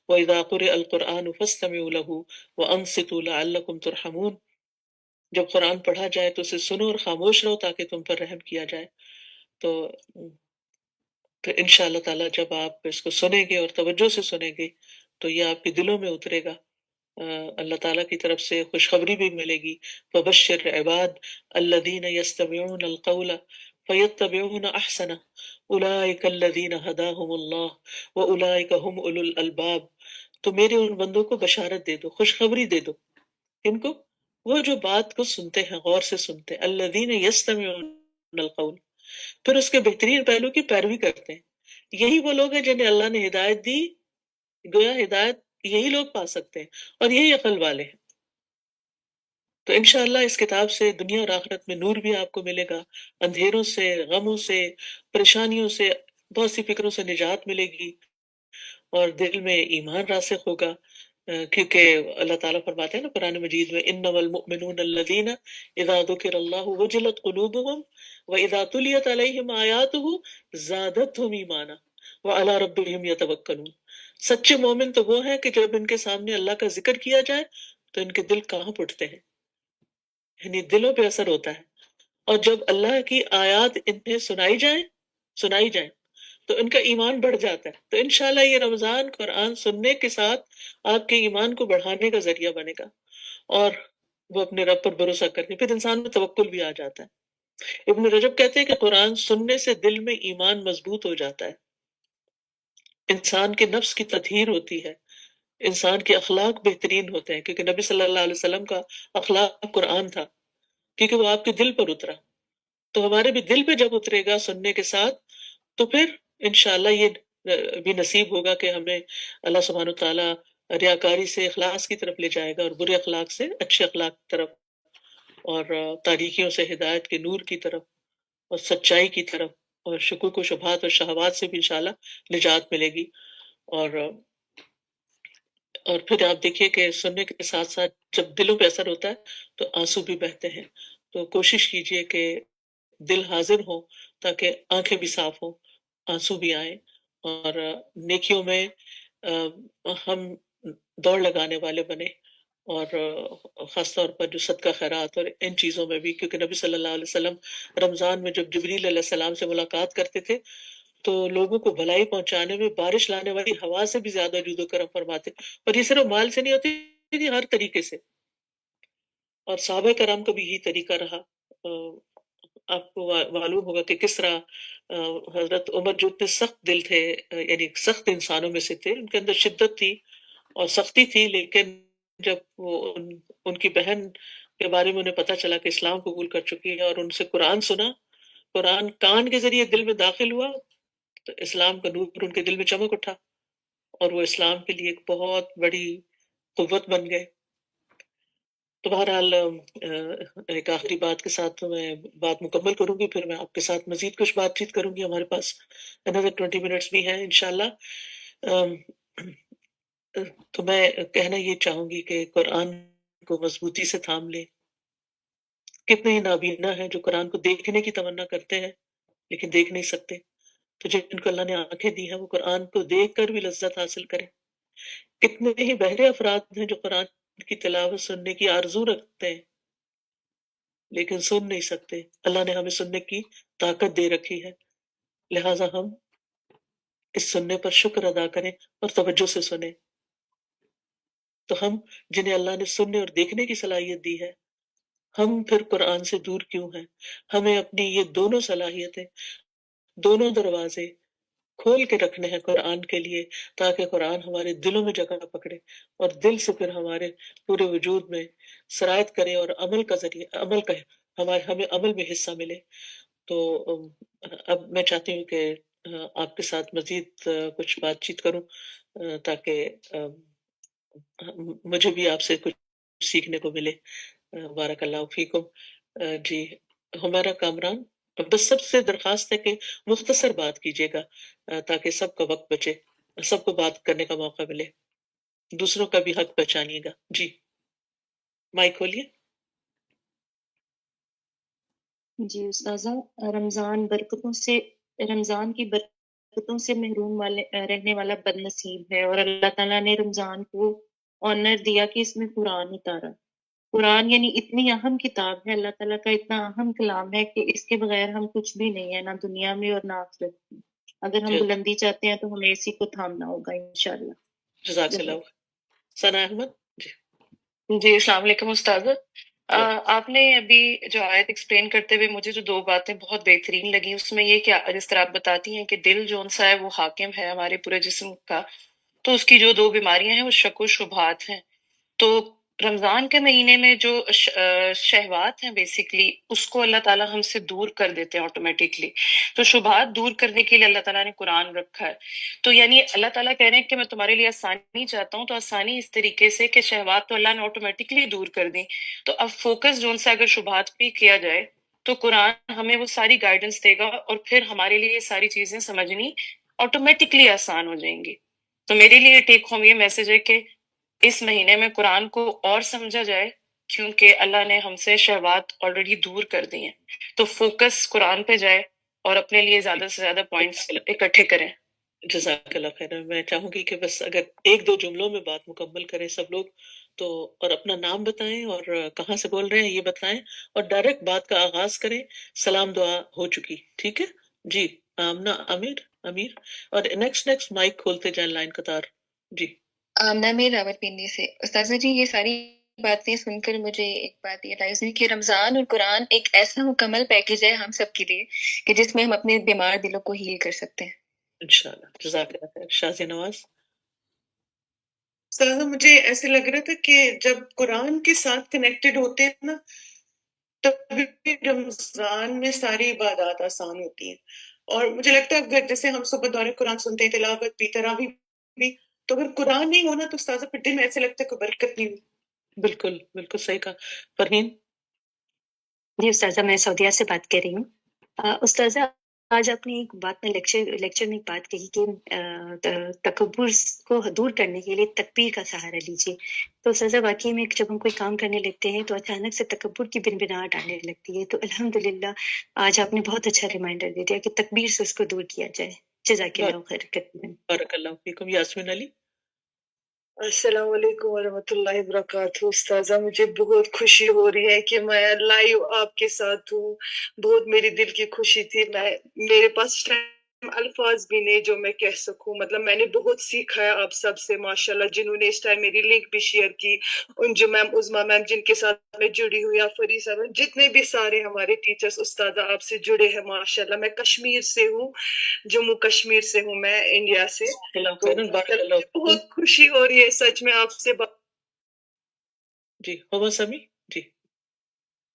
وَإِذَا قُرِئَ الْقُرْآنُ فَاسْتَمِعُوا لَهُ وَأَنصِتُوا لَعَلَّكُمْ تُرْحَمُونَ، جب قرآن پڑھا جائے تو اسے سنو اور خاموش رہو تاکہ تم پر رحم کیا جائے۔ تو پھر انشاءاللہ تعالیٰ جب آپ اس کو سنیں گے اور توجہ سے سنیں گے تو یہ آپ کے دلوں میں اترے گا۔ اللہ تعالیٰ کی طرف سے خوشخبری بھی ملے گی، فبشر عباد الذین یستمعون القول فیتبعون احسنہ اولئک الذین ہداہم اللہ واولئک هم اولو الالباب۔ تو میرے ان بندوں کو بشارت دے دو، خوشخبری دے دو۔ ان کو؟ وہ جو بات کو سنتے ہیں، غور سے سنتے ہیں، الذین یستمعون القول، پھر اس کے بہترین پہلو کی پیروی کرتے ہیں۔ یہی وہ لوگ ہیں جنہیں اللہ نے ہدایت دی، گویا ہدایت یہی لوگ پا سکتے ہیں اور یہی عقل والے ہیں۔ تو انشاءاللہ اس کتاب سے دنیا اور آخرت میں نور بھی آپ کو ملے گا، اندھیروں سے، غموں سے، پریشانیوں سے، بہت سی فکروں سے نجات ملے گی، اور دل میں ایمان راسخ ہوگا، کیونکہ اللہ تعالیٰ فرماتے ہیں نا قرآن مجید میں، انما المؤمنون الذین اذا ذکر اللہ وجلت قلوبهم واذا تلیت علیہم آیاتہ زادتہم ایمانا وعلی ربہم یتوکلون۔ سچے مومن تو وہ ہیں کہ جب ان کے سامنے اللہ کا ذکر کیا جائے تو ان کے دل کانپ اٹھتے ہیں، یعنی دلوں پہ اثر ہوتا ہے، اور جب اللہ کی آیات انہیں سنائی جائیں تو ان کا ایمان بڑھ جاتا ہے۔ تو انشاءاللہ یہ رمضان قرآن سننے کے ساتھ آپ کے ایمان کو بڑھانے کا ذریعہ بنے گا، اور وہ اپنے رب پر بھروسہ کرتے، پھر انسان میں توکل بھی آ جاتا ہے۔ ابن رجب کہتے ہیں کہ قرآن سننے سے دل میں ایمان مضبوط ہو جاتا ہے، انسان کے نفس کی تطہیر ہوتی ہے، انسان کے اخلاق بہترین ہوتے ہیں، کیونکہ نبی صلی اللہ علیہ وسلم کا اخلاق قرآن تھا، کیونکہ وہ آپ کے دل پر اترا۔ تو ہمارے بھی دل پہ جب اترے گا سننے کے ساتھ تو پھر انشاءاللہ یہ بھی نصیب ہوگا کہ ہمیں اللہ سبحانہ وتعالیٰ ریاکاری سے اخلاص کی طرف لے جائے گا، اور برے اخلاق سے اچھے اخلاق کی طرف، اور تاریکیوں سے ہدایت کے نور کی طرف، اور سچائی کی طرف، اور شکوک و شبہات اور شہوات سے بھی انشاءاللہ نجات ملے گی۔ اور پھر آپ دیکھیے کہ سننے کے ساتھ ساتھ جب دلوں پہ اثر ہوتا ہے تو آنسو بھی بہتے ہیں۔ تو کوشش کیجئے کہ دل حاضر ہو تاکہ آنکھیں بھی صاف ہوں، آنسو بھی آئیں، اور نیکیوں میں ہم دوڑ لگانے والے بنے، اور خاص طور پر جو صدقہ خیرات اور ان چیزوں میں بھی، کیونکہ نبی صلی اللہ علیہ وسلم رمضان میں جب جبریل علیہ السلام سے ملاقات کرتے تھے تو لوگوں کو بھلائی پہنچانے میں بارش لانے والی ہوا سے بھی زیادہ جود و کرم فرماتے، اور یہ صرف مال سے نہیں ہوتی تھی، ہر طریقے سے، اور صحابہ کرام کا بھی یہی طریقہ رہا۔ آپ کو معلوم ہوگا کہ کس طرح حضرت عمر جو اتنے سخت دل تھے، یعنی سخت انسانوں میں سے تھے، ان کے اندر شدت تھی اور سختی تھی، لیکن جب وہ ان کی بہن کے بارے میں انہیں پتہ چلا کہ اسلام قبول کر چکی ہے اور ان سے قرآن سنا، قرآن کان کے ذریعے دل میں داخل ہوا، تو اسلام کا نور ان کے دل میں چمک اٹھا، اور وہ اسلام کے لیے ایک بہت بڑی قوت بن گئے۔ تو بہرحال ایک آخری بات کے ساتھ میں بات مکمل کروں گی، پھر میں آپ کے ساتھ مزید کچھ بات چیت کروں گی، ہمارے پاس another 20 منٹس بھی ہیں انشاءاللہ۔ تو میں کہنا یہ چاہوں گی کہ قرآن کو مضبوطی سے تھام لیں۔ کتنے ہی نابینا ہیں جو قرآن کو دیکھنے کی تمنا کرتے ہیں لیکن دیکھ نہیں سکتے، تو جن کو اللہ نے آنکھیں دی ہیں وہ قرآن کو دیکھ کر بھی لذت حاصل کریں۔ کتنے ہی بہرے افراد ہیں جو قرآن کی تلاوت سننے کی آرزو رکھتے ہیں لیکن سن نہیں سکتے۔ اللہ نے ہمیں سننے کی طاقت دے رکھی ہے، لہٰذا ہم اس سننے پر شکر ادا کریں اور توجہ سے سنیں۔ تو ہم جنہیں اللہ نے سننے اور دیکھنے کی صلاحیت دی ہے، ہم پھر قرآن سے دور کیوں ہیں؟ ہمیں اپنی یہ دونوں صلاحیتیں، دونوں دروازے کھول کے رکھنے ہیں قرآن کے لیے، تاکہ قرآن ہمارے دلوں میں جگہ پکڑے اور دل سے پھر ہمارے پورے وجود میں سرایت کرے، اور عمل کا ذریعہ ہمیں عمل میں حصہ ملے۔ تو اب میں چاہتی ہوں کہ آپ کے ساتھ مزید کچھ بات چیت کروں، تاکہ مجھے بھی آپ سے کچھ سیکھنے کو ملے۔ بارک اللہ فیکم۔ جی ہمارا کامران، بس سب سے درخواست ہے کہ مختصر بات کیجیے گا تاکہ سب کا وقت بچے، سب کو بات کرنے کا موقع ملے۔ دوسروں کا بھی حق پہچانیے گا. جی مائک کھولیے. جی استاذہ، رمضان کی برکتوں سے محروم رہنے والا بد نصیب ہے، اور اللہ تعالیٰ نے رمضان کو آنر دیا کہ اس میں قرآن اتارا. قرآن یعنی اتنی اہم کتاب ہے، اللہ تعالیٰ کا اتنا اہم کلام ہے کہ اس کے بغیر ہم کچھ بھی نہیں ہے، نہ دنیا میں اور نہ آخرت میں. اگر ہم بلندی چاہتے ہیں تو ہمیں اسی کو تھامنا ہوگا انشاءاللہ. جزاک اللہ. ثنا احمد. جی السلام علیکم استاذ. آپ نے ابھی جو آیت ایکسپلین کرتے ہوئے مجھے جو دو باتیں بہت بہترین لگی، اس میں یہ کہ جس طرح آپ بتاتی ہیں کہ دل جو سا ہے وہ حاکم ہے ہمارے پورے جسم کا، تو اس کی جو دو بیماریاں ہیں وہ شک و شبہات ہیں. تو رمضان کے مہینے میں جو شہوات ہیں بیسیکلی اس کو اللہ تعالیٰ ہم سے دور کر دیتے ہیں آٹومیٹکلی. تو شبہات دور کرنے کے لیے اللہ تعالیٰ نے قرآن رکھا ہے. تو یعنی اللہ تعالیٰ کہہ رہے ہیں کہ میں تمہارے لیے آسانی چاہتا ہوں، تو آسانی اس طریقے سے کہ شہوات تو اللہ نے آٹومیٹکلی دور کر دی. تو اب فوکس جو سے اگر شبہات پہ کیا جائے تو قرآن ہمیں وہ ساری گائیڈنس دے گا، اور پھر ہمارے لیے یہ ساری چیزیں سمجھنی آٹومیٹکلی آسان ہو جائیں گی. تو میرے لیے ٹیک ہوم یہ میسج ہے کہ اس مہینے میں قرآن کو اور سمجھا جائے، کیونکہ اللہ نے ہم سے شہوات آلریڈی دور کر دی ہیں. تو فوکس قرآن پہ جائے اور اپنے لیے زیادہ سے زیادہ پوائنٹس اکٹھے کریں. جزاک اللہ خیر. میں چاہوں گی کہ بس اگر ایک دو جملوں میں بات مکمل کریں سب لوگ تو، اور اپنا نام بتائیں اور کہاں سے بول رہے ہیں یہ بتائیں، اور ڈائریکٹ بات کا آغاز کریں. سلام دعا ہو چکی، ٹھیک ہے جی. آمنہ امیر اور نیکسٹ مائک کھولتے جائیں لائن قطار. جی آمنہ میر راولپنڈی سے. استاذہ جی یہ ساری باتیں سن کر مجھے ایک بات ریئلائز ہوئی کہ رمضان اور قرآن ایک ایسا مکمل پیکیج ہے ہم سب کے لیے کہ جس میں ہم اپنے بیمار دلوں کو ہیل کر سکتے ہیں. انشاءاللہ. جزاک اللہ خیر. شازیہ نواز. سر مجھے ایسے لگ رہا تھا کہ جب قرآن کے ساتھ کنیکٹڈ ہوتے ہیں نا، تبھی رمضان میں ساری عبادات آسان ہوتی ہیں. اور مجھے لگتا ہے اگر جیسے ہم صبح دور قرآن سنتے ہیں، تلاوت بھی، تراویح بھی، تو اگر قرآن نہیں ہونا تو استاذہ پھر دن میں ایسے لگتا ہے کوئی برکت نہیں ہوئی. بالکل بالکل صحیح کہا. فرحین. جی استاذہ میں سعودیہ سے بات کر رہی ہوں. استاذہ آج آپ نے ایک بات میں لیکچر میں ایک بات کہی کہ تکبر کو دور کرنے کے لیے تکبیر کا سہارا لیجیے. تو استاذہ واقعی میں جب ہم کوئی کام کرنے لگتے ہیں تو اچانک سے تکبر کی بنبناہٹ آنے لگتی ہے. تو الحمدللہ آج آپ نے بہت اچھا ریمائنڈر دے دیا کہ تکبیر سے اس کو دور کیا جائے. جزاک اللہ خیر. بارک اللہ فیکم. یاسمین علی. السلام علیکم ورحمۃ اللہ وبرکاتہ. استاذہ مجھے بہت خوشی ہو رہی ہے کہ میں لائیو آپ کے ساتھ ہوں. بہت میری دل کی خوشی تھی. میرے پاس الفاظ بھی نہیں جو میں کہہ سکوں. مطلب میں نے بہت سیکھا ہے آپ سب سے ماشاءاللہ، جنہوں نے اس ٹائم میری لنک بھی شیئر کی، ان جو میم عظمیٰ میم جن کے ساتھ میں جڑی ہوئی، فری صاحب، جتنے بھی سارے ہمارے ٹیچرز استاذہ آپ سے جڑے ہیں ماشاءاللہ. میں کشمیر سے ہوں، جموں کشمیر سے ہوں میں، انڈیا سے. بہت خوشی ہو رہی ہے سچ میں آپ سے بات. جی ہوا سمی. جی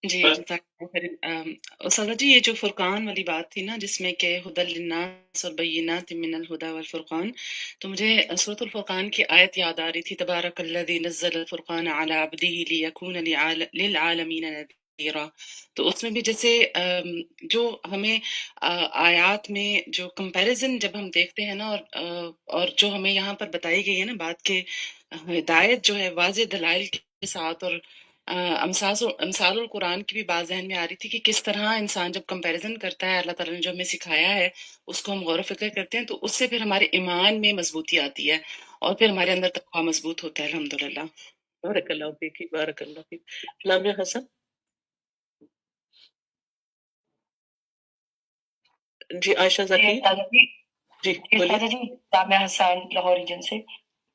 جی استاذہ جی یہ جو فرقان والی بات تھی نا، جس میں کہ ہدی للناس اور بینات من الہدی والفرقان، تو مجھے سورۃ الفرقان کی آیت یاد آ رہی تھی، تبارک الذی نزل الفرقان علی عبدہ لیکون للعالمین نذیرا. تو اس میں بھی جیسے جو ہمیں آیات میں جو کمپیریزن جب ہم دیکھتے ہیں نا، اور جو ہمیں یہاں پر بتائی گئی ہے نا بات کہ ہدایت جو ہے واضح دلائل کے ساتھ، اور امثال القرآن کی بھی بات ذہن میں آ رہی تھی کہ کس طرح انسان جب کمپیریزن کرتا ہے، اللہ تعالیٰ نے جو ہمیں سکھایا ہے اس کو ہم غور و فکر کرتے ہیں، تو اس سے پھر ہمارے ایمان میں مضبوطی آتی ہے اور پھر ہمارے اندر تقویٰ مضبوط ہوتا ہے. الحمدللہ. بارک اللہ فیک. بارک اللہ فیک. لامیہ حسن. جی عائشہ ذکی. جی بولیے. جی لامیہ حسن لاہور ریجن سے.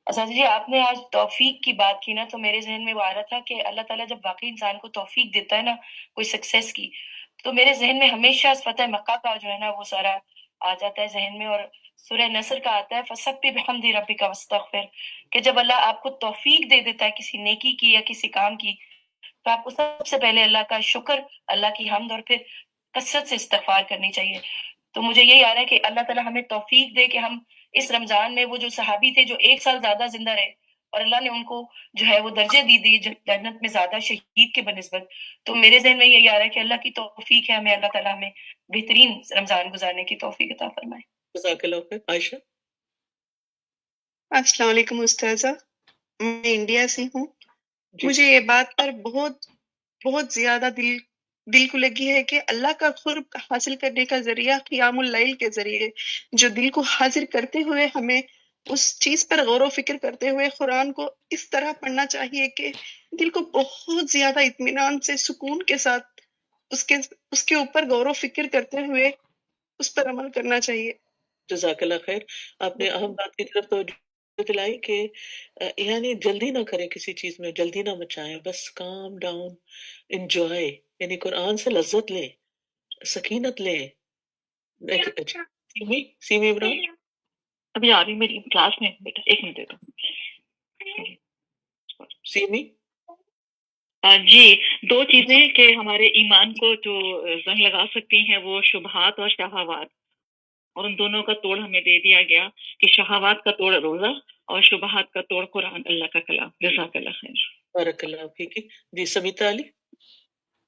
اساتذہ جی آپ نے آج توفیق کی بات کی نا، تو میرے ذہن میں وہ آ رہا تھا کہ اللہ تعالیٰ جب واقعی انسان کو توفیق دیتا ہے نا کوئی سکسیس کی، تو میرے ذہن میں ہمیشہ فتح مکہ کا جو ہے نا وہ سارا آ جاتا ہے ذہن میں. اور سورہ نصر کا آتا ہے فَسَبِّحْ بِحَمْدِ رَبِّكَ وَاسْتَغْفِرْ، کہ جب اللہ آپ کو توفیق دے دیتا ہے کسی نیکی کی یا کسی کام کی، تو آپ کو سب سے پہلے اللہ کا شکر، اللہ کی حمد، اور پھر کثرت سے استغفار کرنی چاہیے. تو مجھے یہی آ رہا ہے کہ اللہ تعالیٰ ہمیں توفیق دے کہ ہم اس رمضان میں وہ جو صحابی تھے جو 1 سال زیادہ زندہ رہے اور اللہ نے ان کو جو ہے وہ درجے دی جنت میں زیادہ شہید کے بنسبت، تو میرے ذہن میں یہی آ رہا ہے کہ اللہ کی توفیق ہے ہمیں، اللہ تعالیٰ ہمیں بہترین رمضان گزارنے کی توفیق عطا فرمائے. جزاک اللہ خیر. عائشہ. السلام علیکم استاذہ. میں انڈیا سے ہوں. جی مجھے یہ بات پر بہت زیادہ دل کو لگی ہے کہ اللہ کا قرب حاصل کرنے کا ذریعہ قیام اللیل کے ذریعے جو دل کو حاضر کرتے ہوئے ہمیں اس چیز پر غور و فکر کرتے ہوئے قرآن کو اس طرح پڑھنا چاہیے کہ دل کو بہت زیادہ اطمینان سے سکون کے ساتھ اس کے اوپر غور و فکر کرتے ہوئے اس پر عمل کرنا چاہیے. جزاک اللہ خیر. آپ نے اہم بات کی طرف توجہ دلائی کہ یعنی جلدی نہ کریں کسی چیز میں، جلدی نہ مچائیں، بس کام ڈاؤن، انجوائے، یعنی قرآن سے لذت لیں، سکینت لیں. سیمی عمران. ابھی آ رہی میری کلاس میں بیٹا، ایک منٹ دے دو. سیمی. جی، دو چیزیں کہ ہمارے ایمان کو جو زنگ لگا سکتی ہیں وہ شبہات اور شہوات، اور ان دونوں کا توڑ ہمیں دے دیا گیا کہ شہوات کا توڑ روزہ اور شبہات کا توڑ قرآن، اللہ کا کلام. جزاک اللہ خیر. بارک اللہ فیک. جی سمیتا علی.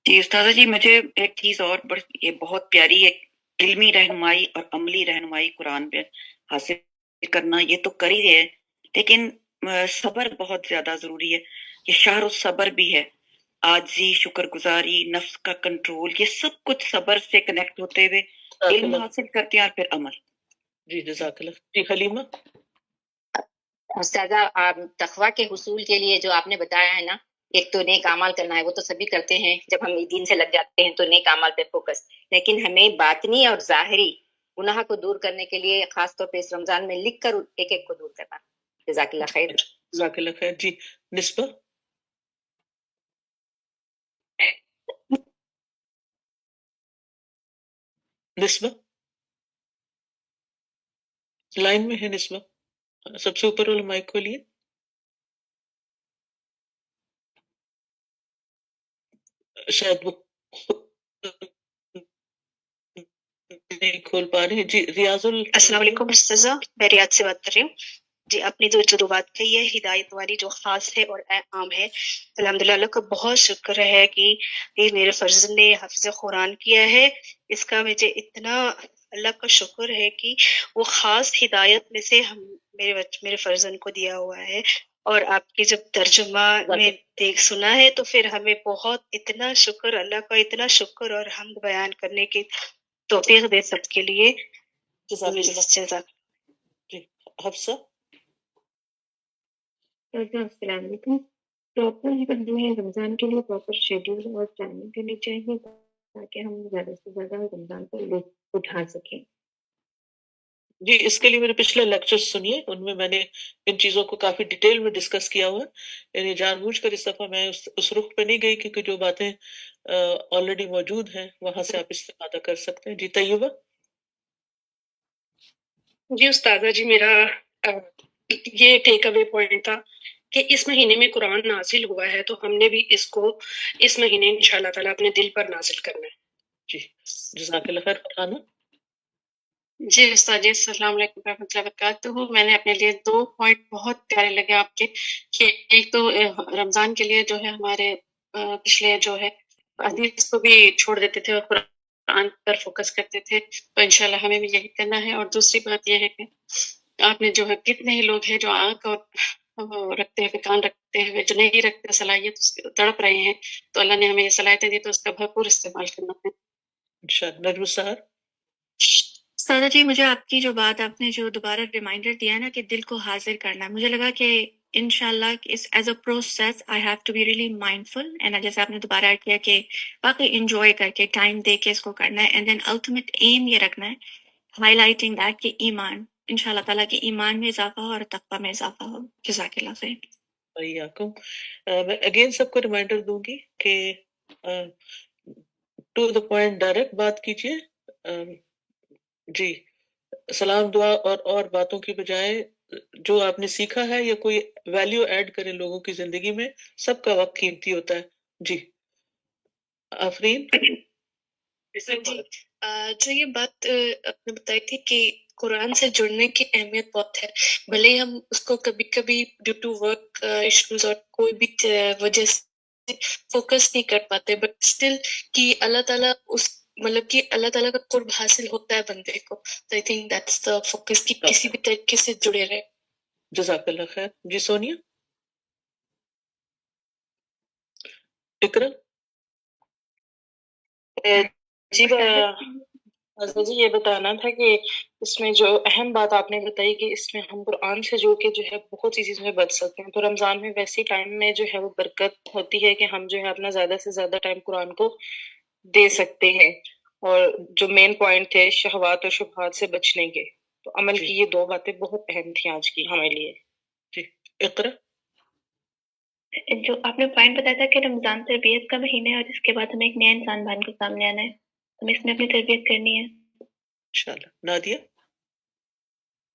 جی استاذہ جی، مجھے ایک چیز اور یہ بہت پیاری ہے، علمی رہنمائی اور عملی رہنمائی قرآن پہ حاصل کرنا، یہ تو کر ہی رہے ہیں، لیکن صبر بہت زیادہ ضروری ہے. یہ شہر الصبر بھی ہے، عاجزی، شکر گزاری، نفس کا کنٹرول، یہ سب کچھ صبر سے کنیکٹ ہوتے ہوئے علم حاصل کرتے ہیں اور پھر عمل. جی جزاک اللہ. جی حلیمہ. استاذہ، تقویٰ کے حصول کے لیے جو آپ نے بتایا ہے نا، ایک تو نیک اعمال کرنا ہے، وہ تو سبھی کرتے ہیں، جب ہم دین سے لگ جاتے ہیں تو نیک اعمال پہ فوکس، لیکن ہمیں باطنی اور ظاہری گناہ کو دور کرنے کے لیے خاص طور پہ اس رمضان میں لکھ کر ایک ایک کو دور کرنا. جزاک اللہ خیر. جزاک اللہ خیر. جی نسبہ. نسبہ لائن میں ہے. نسبہ سب سے اوپر والا مائک کھولیے. شاید وہ نہیں کھول پا رہے. جی ریاض السلام علیکم استاذہ، میں ریاض سے بات کر رہی ہوں. جی، آپ نے جو بات کہی ہے ہدایت والی، جو خاص ہے اور عام ہے، الحمدللہ اللہ کا بہت شکر ہے کہ یہ میرے فرزند نے حفظ قرآن کیا ہے. اس کا مجھے اتنا اللہ کا شکر ہے کہ وہ خاص ہدایت میں سے میرے فرزند کو دیا ہوا ہے. اور آپ کی جب ترجمہ میں سنا ہے تو پھر ہمیں بہت اتنا شکر، اللہ کا اتنا شکر اور حمد بیان کرنے کی توفیق دے سب کے لیے. جی حفصہ. السلام علیکم. پراپر جو ہے رمضان کے لیے پراپر شیڈول اور پلاننگ کرنی چاہیے تاکہ ہم زیادہ سے زیادہ رمضان کو لطف اٹھا سکیں. جی اس کے لیے میرے پچھلے لیکچر سنیے، ان میں میں نے ان چیزوں کو کافی ڈیٹیل میں ڈسکس کیا ہوا ہے. یعنی جان بوجھ کر اس دفعہ میں اس رخ پہ نہیں گئی کیونکہ جو باتیں آلریڈی موجود ہیں وہاں سے آپ استفادہ کر سکتے ہیں. جی طیبہ. جی استاذہ جی، میرا یہ ٹیک اوے پوائنٹ تھا کہ اس مہینے میں قرآن نازل ہوا ہے تو ہم نے بھی اس کو اس مہینے انشاءاللہ تعالیٰ اپنے دل پر نازل کرنا ہے. جی جزاک اللہ خیر. فرحانہ. جی استاد جی، السلام علیکم و رحمۃ اللہ وبرکاتہ. میں نے اپنے لیے 2 پوائنٹ بہت پیارے لگے آپ کے، کہ ایک تو رمضان کے لیے جو ہے ہمارے پچھلے جو ہے حدیث کو بھی چھوڑ دیتے تھے اور قرآن پر فوکس کرتے تھے، تو انشاءاللہ ہمیں بھی یہی کرنا ہے. اور دوسری بات یہ ہے کہ آپ نے جو ہے کتنے ہی لوگ ہیں جو آنکھ اور رکھتے ہوئے، کان رکھتے ہوئے، جو نہیں رکھتے صلاحیت، تڑپ رہے ہیں، تو اللہ نے ہمیں یہ صلاحیتیں دی تو اس کا بھرپور استعمال کرنا ہے. انشاءاللہ. نجم السحر. سادہ جی، مجھے آپ کی جو بات، آپ نے جو دوبارہ ریمائنڈر دیا نا کہ دل کو حاضر کرنا، مجھے لگا کہ انشاءاللہ as a process I have to be really mindful, and جیسے آپ نے دوبارہ ایڈ کیا کہ واقعی انجوائے کر کے ٹائم دے کے اس کو کرنا ہے، اینڈ دین الٹیمیٹ ایم یہ رکھنا ہے، ہائی لائٹنگ دیٹ کہ ایمان، انشاءاللہ تعالیٰ کے ایمان میں اضافہ ہو اور تقویٰ میں اضافہ ہو. جزاک اللہ خیر. وعلیکم. میں اگین سب کو ریمائنڈر دوں گی کہ ٹو دا پوائنٹ ڈائریکٹ بات کیجیے. جی سلام دعا اور باتوں کی بجائے جو آپ نے سیکھا ہے یا کوئی ویلیو ایڈ کرے لوگوں کی زندگی میں، سب کا وقت قیمتی ہوتا ہے. جی آفرین. جی، جو یہ بات آپ نے بتائی تھی کہ قرآن سے جڑنے کی اہمیت بہت ہے، بھلے ہم اس کو کبھی کبھی ڈیو ٹو ورک ایشوز اور کوئی بھی وجہ سے فوکس نہیں کر پاتے، بٹ اسٹل کہ اللہ تعالیٰ اس مطلب کہ اللہ تعالیٰ کا قرب حاصل ہوتا ہے بندے کو. تو I think that's the focus, کہ کسی بھی طریقے سے جڑے رہے. جزاک اللہ خیر. جی سونیا. اقرا جی حضرت جی یہ بتانا تھا کہ اس میں جو اہم بات آپ نے بتائی کہ اس میں ہم قرآن سے جو کہ جو ہے بہت سی چیزوں میں بچ سکتے ہیں، تو رمضان میں ویسے ٹائم میں جو ہے وہ برکت ہوتی ہے کہ ہم جو ہے اپنا زیادہ سے زیادہ ٹائم قرآن کو دے سکتے ہیں، اور جو مین پوائنٹ تھے شہوات اور شبہات سے بچنے کے، تو عمل جی کی یہ دو باتیں بہت اہم تھیں آج کی ہمارے لیے. جی اقرا. جو آپ نے پوائنٹ بتایا تھا کہ رمضان تربیت کا مہینہ ہے اور اس کے بعد ہمیں ایک نیا انسان بن کے سامنے آنا ہے، ہمیں اس میں اپنی تربیت کرنی ہے. انشاءاللہ. نادیہ.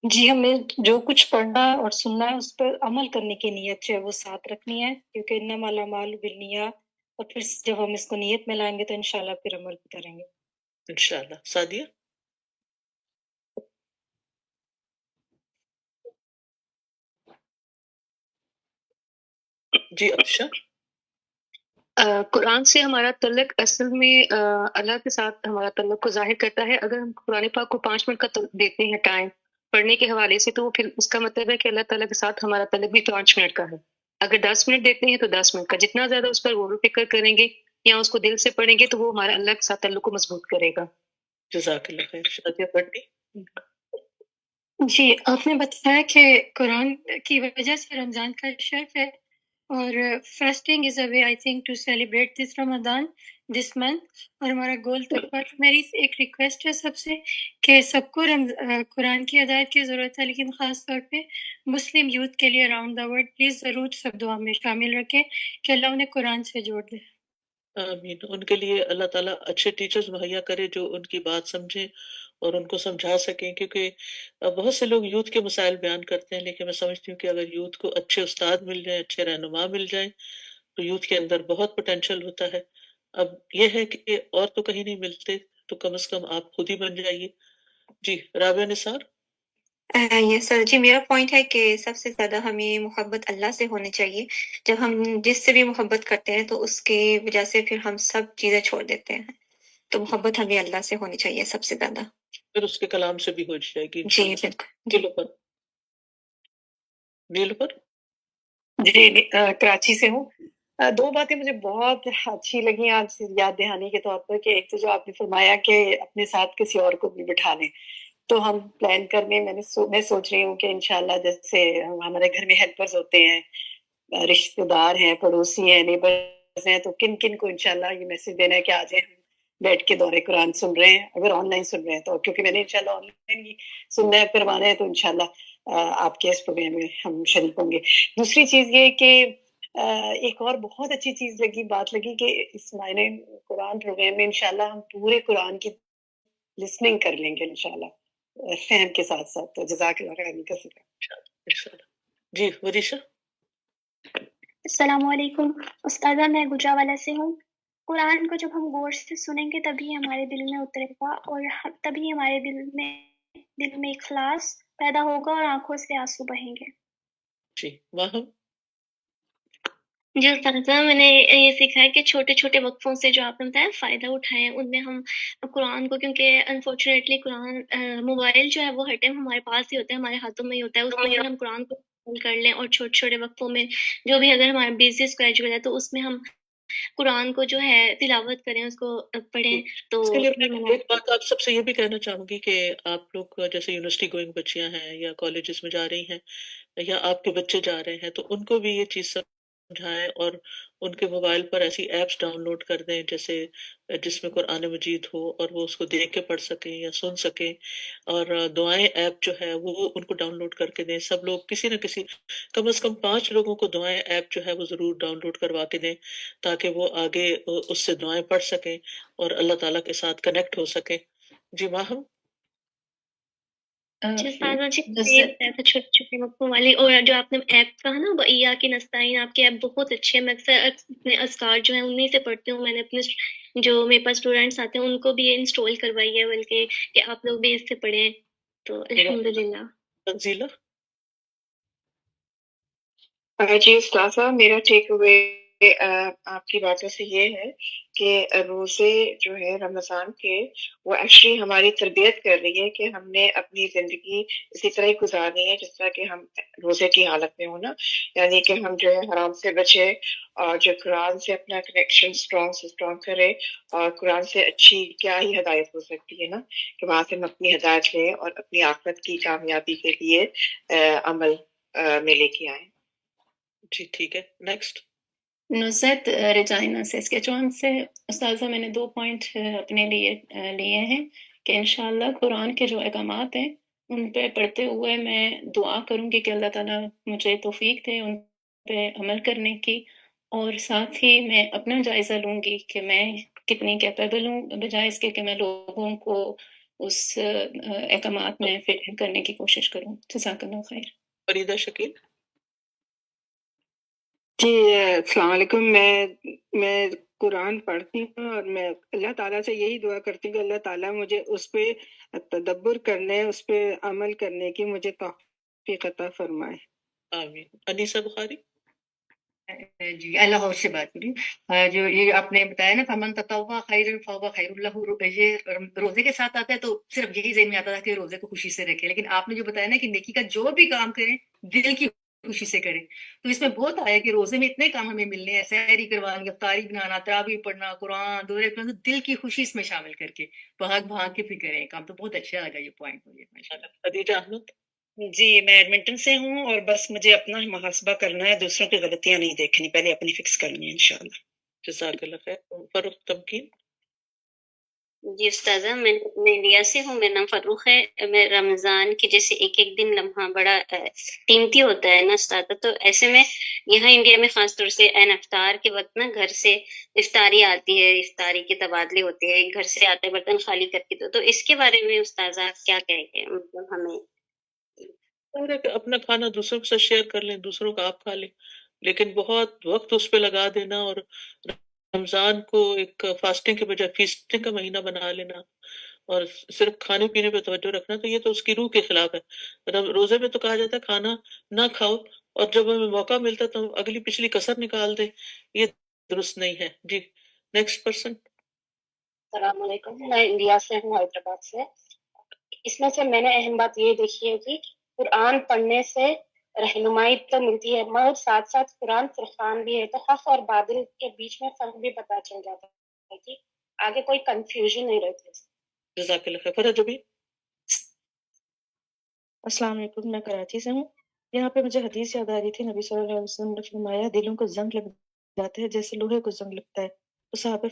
جی ہمیں جو کچھ پڑھنا اور سننا ہے اس پر عمل کرنے کی نیت جو ہے وہ ساتھ رکھنی ہے، کیونکہ انما الاعمال بالنیات، اور پھر جب ہم اس کو نیت میں لائیں گے تو انشاءاللہ پھر عمل بھی کریں گے. انشاءاللہ. سعدیہ. جی افشا. قرآن سے ہمارا تعلق اصل میں اللہ کے ساتھ ہمارا تعلق کو ظاہر کرتا ہے. اگر ہم قرآن پاک کو 5 منٹ کا دیتے ہیں ٹائم پڑھنے کے حوالے سے، تو وہ پھر اس کا مطلب ہے کہ اللہ تعالیٰ کے ساتھ ہمارا تعلق بھی 5 منٹ کا ہے. اگر 10 منٹ دیتے ہیں تو 10 منٹ کا، جتنا زیادہ اس پر غور و فکر کریں گے یا اس کو دل سے پڑھیں گے تو وہ ہمارا اللہ کے ساتھ تعلق کو مضبوط کرے گا. جزاک اللہ خیر. شادیہ پٹنی. جی آپ نے بتایا کہ قرآن کی وجہ سے رمضان کا شرف ہے، اور fasting is a way I think to celebrate this Ramadan this month, اور ہمارا گول تک پہنچ. میری ایک ریکویسٹ ہے سب سے کہ سب کو قرآن کی ہدایت کی ضرورت ہے، لیکن خاص طور پہ مسلم یوتھ کے لیے اراؤنڈ دا ورلڈ پلیز ضرور سب دعا میں شامل رکھیں کہ اللہ انہیں قرآن سے جوڑ دے. آمین. ان کے لیے اللہ تعالیٰ اچھے ٹیچرز مہیا کرے جو ان کی بات سمجھیں اور ان کو سمجھا سکیں، کیونکہ بہت سے لوگ یوتھ کے مسائل بیان کرتے ہیں، لیکن میں سمجھتی ہوں کہ اگر یوتھ کو اچھے استاد مل جائیں، اچھے رہنما مل جائیں، تو یوتھ کے اندر بہت پوٹینشیل ہوتا ہے. اب یہ ہے کہ اور تو کہیں نہیں ملتے، تو کم از کم آپ خود ہی بن جائیے. جی رابعہ نثار. یس سر جی، میرا پوائنٹ ہے کہ سب سے زیادہ ہمیں محبت اللہ سے ہونی چاہیے. جب ہم جس سے بھی محبت کرتے ہیں تو اس کی وجہ سے پھر ہم سب چیزیں چھوڑ دیتے ہیں، تو محبت ہمیں اللہ سے ہونی چاہیے سب سے زیادہ. پھر اس کے کلام سے بھی ہو جائے گی جی انشاءاللہ. بالکل. نیلوفر. نیلوفر. جی کراچی سے ہوں. دو باتیں مجھے بہت اچھی لگی آج یاد دہانی کے طور پر، کہ ایک تو جو آپ نے فرمایا کہ اپنے ساتھ کسی اور کو بھی بٹھا لیں، تو ہم پلان کرنے میں سوچ رہی ہوں کہ انشاءاللہ جیسے ہمارے گھر میں ہیلپرز ہوتے ہیں، رشتہ دار ہیں، پڑوسی ہیں، نیبرز ہیں، تو کن کن کو انشاءاللہ یہ میسج دینا ہے کہ آج ہم بیٹھ کے دورے قرآن سن رہے ہیں. اگر آن لائن سن رہے ہیں تو، کیونکہ میں نے انشاءاللہ آن لائن ہی سننا ہے، کروانا ہے، تو انشاءاللہ آپ کے اس پروگرام میں ہم شریک ہوں گے. دوسری چیز یہ کہ ایک اور بہت اچھی چیز بات لگی کہ اس معنی قرآن پروگرام میں انشاءاللہ ہم پورے قرآن کی لسننگ کر لیں گے انشاءاللہ، فہم کے ساتھ ساتھ. تو جزاک اللہ خیر انشاءاللہ. جی وریشا. السلام علیکم استاذہ، میں گجرانوالہ سے ہوں. قرآن کو جب ہم غور سے سنیں گے تبھی ہمارے دل میں اترے گا، اور تبھی ہمارے دل میں اخلاص پیدا ہوگا اور آنکھوں سے آنسو بہیں گے. جی واہم. جی استاذہ، میں نے یہ سیکھا ہے کہ چھوٹے چھوٹے وقفوں سے جو آپ نے بتایا فائدہ اٹھائیں، ان میں ہم قرآن کو، کیونکہ انفارچونیٹلی قرآن موبائل جو ہے وہ ہر ٹائم ہمارے پاس ہی ہوتا ہے، ہمارے ہاتھوں میں ہی ہوتا ہے. اس میں اگر ہم قرآن کو کر لیں اور چھوٹے چھوٹے وقفوں میں جو بھی، اگر ہمارا بیزی اسکیجول ہے تو اس میں ہم قرآن کو جو ہے تلاوت کریں، اس کو پڑھیں. تو اس کے لیے میں ایک بات آپ سب سے یہ بھی کہنا چاہوں گی کہ آپ لوگ جیسے یونیورسٹی گوئنگ بچیاں ہیں یا کالجز میں جا رہی ہیں یا آپ کے بچے جا رہے ہیں، تو ان کو بھی یہ چیز سمجھائیں اور ان کے موبائل پر ایسی ایپس ڈاؤن لوڈ کر دیں جیسے جس میں قرآن مجید ہو اور وہ اس کو دیکھ کے پڑھ سکیں یا سن سکیں. اور دعائیں ایپ جو ہے وہ ان کو ڈاؤن لوڈ کر کے دیں. سب لوگ کسی نہ کسی، کم از کم 5 لوگوں کو دعائیں ایپ جو ہے وہ ضرور ڈاؤن لوڈ کروا کے دیں تاکہ وہ آگے اس سے دعائیں پڑھ سکیں اور اللہ تعالیٰ کے ساتھ کنیکٹ ہو سکیں. جی ماہم. جی استاذہ جی، یہ بتایا تھا چھوٹے چھوٹے وقفوں والی، اور جو آپ نے ایپ کہا نا وَإِيَّاكِ نَسْتَعِينُ، آپ کی ایپ بہت اچھی ہے. میں اکثر اپنے اذکار جو ہیں انہیں سے پڑھتی ہوں. میں نے اپنے جو میرے پاس اسٹوڈینٹس آتے ہیں ان کو بھی یہ انسٹال کروائی ہے، بلکہ کہ آپ لوگ بھی اس سے پڑھیں. تو الحمدللہ. تنزیلہ. جی استاذہ، میرا ٹیک اوے آپ کی باتوں سے یہ ہے کہ روزے جو ہے رمضان کے وہ ایکچولی ہماری تربیت کر رہی ہے کہ ہم نے اپنی زندگی اسی طرح ہی گزارنی ہے جس طرح کہ ہم روزے کی حالت میں ہوں نا، یعنی کہ ہم جو ہے حرام سے بچے اور جو قرآن سے اپنا کنیکشن اسٹرانگ کرے، اور قرآن سے اچھی کیا ہی ہدایت ہو سکتی ہے نا، کہ وہاں سے ہم اپنی ہدایت لیں اور اپنی آخرت کی کامیابی کے لیے عمل میں لے کے آئیں۔ جی ٹھیک ہے، نیکسٹ۔ نصرت رجائنا سے اسکیچوان سے استاذہ میں نے 2 پوائنٹ اپنے لیے لیے ہیں کہ انشاءاللہ قرآن کے جو احکامات ہیں ان پہ پڑھتے ہوئے میں دعا کروں گی کہ اللہ تعالیٰ مجھے توفیق دے ان پہ عمل کرنے کی، اور ساتھ ہی میں اپنا جائزہ لوں گی کہ میں کتنی کیپیبل ہوں، بجائے اس کے کہ میں لوگوں کو اس احکامات میں فٹ کرنے کی کوشش کروں۔ جزاک اللہ خیر۔ فریدہ شکیل۔ جی السلام علیکم۔ میں قرآن پڑھتی ہوں اور میں اللہ تعالیٰ سے یہی دعا کرتی ہوں کہ اللہ تعالیٰ مجھے اس پہ تدبر کرنے، اس پہ عمل کرنے کی مجھے توفیق عطا فرمائے۔ آمین۔ انیسہ بخاری۔ جی اللہ اور سے بات کری، جو یہ آپ نے بتایا نا فمن تطوع خیر فهو خیر له، یہ روزے کے ساتھ آتا ہے تو صرف یہی ذہن میں آتا تھا کہ روزے کو خوشی سے رکھے، لیکن آپ نے جو بتایا نا کہ نیکی کا جو بھی کام کریں دل کی خوشی سے کریں، تو اس میں بہت آیا کہ روزے میں اتنے کام ہمیں ملنے ہیں، سحری کروانا، افطاری بنانا، تراویح پڑھنا، قرآن دورے کرنا، دل کی خوشی اس میں شامل کر کے بھاگ کے پھر کریں کام، تو بہت اچھا لگا یہ پوائنٹ مجھے ماشاءاللہ۔ خدیجہ احمد۔ جی میں ایڈمنٹن سے ہوں اور بس مجھے اپنا ہی محاسبہ کرنا ہے، دوسروں کی غلطیاں نہیں دیکھنی، پہلے اپنی فکس کرنی ہے انشاءاللہ۔ جزاک اللہ خیر۔ فروخ تمکین۔ جی استاذہ میں انڈیا سے ہوں، میرا نام فروخ ہے۔ میں رمضان کے جیسے ایک ایک دن لمحہ بڑا قیمتی ہوتا ہے نا استاذہ، تو ایسے میں یہاں انڈیا میں خاص طور سے این افطار کے وقت نا گھر سے افطاری آتی ہے، افطاری کے تبادلے ہوتے ہیں، گھر سے آتے برتن خالی کر کے، تو اس کے بارے میں استاذہ کیا کہیں گے؟ مطلب ہمیں اور اپنا کھانا دوسروں کے ساتھ شیئر کر لیں، دوسروں کا آپ کھا لیں، لیکن بہت وقت اس پہ لگا دینا اور رمضان کو ایک فاسٹنگ کے بجائے فیسٹنگ کا مہینہ بنا لینا اور صرف کھانے پینے پہ توجہ رکھنا، تو یہ تو اس کی روح کے خلاف ہے۔ روزے میں تو کہا جاتا ہے کھانا نہ کھاؤ اور جب ہمیں موقع ملتا تو اگلی پچھلی کسر نکال دے، یہ درست نہیں ہے۔ جی نیکسٹ پرسن۔ السلام علیکم، میں انڈیا سے ہوں، حیدرآباد سے۔ اس میں سے میں نے اہم بات یہ دیکھی ہے کہ قرآن پڑھنے سے رہنمائی تو ملتی ہے، مگر ساتھ ساتھ قرآن فرقان بھی ہے، تو حق اور باطل کے بیچ میں فرق بھی پتہ چل جاتا ہے کہ آگے کوئی کنفیوژن نہیں رہتی۔ جزاک اللہ خیر۔ فرح جبین۔ السلام علیکم، میں کراچی سے ہوں۔ یہاں پہ مجھے حدیث یاد آ رہی تھی، نبی صلی اللہ علیہ وسلم نے فرمایا دلوں کو زنگ لگ جاتے ہیں جیسے لوہے کو زنگ لگتا ہے، تو صحابہ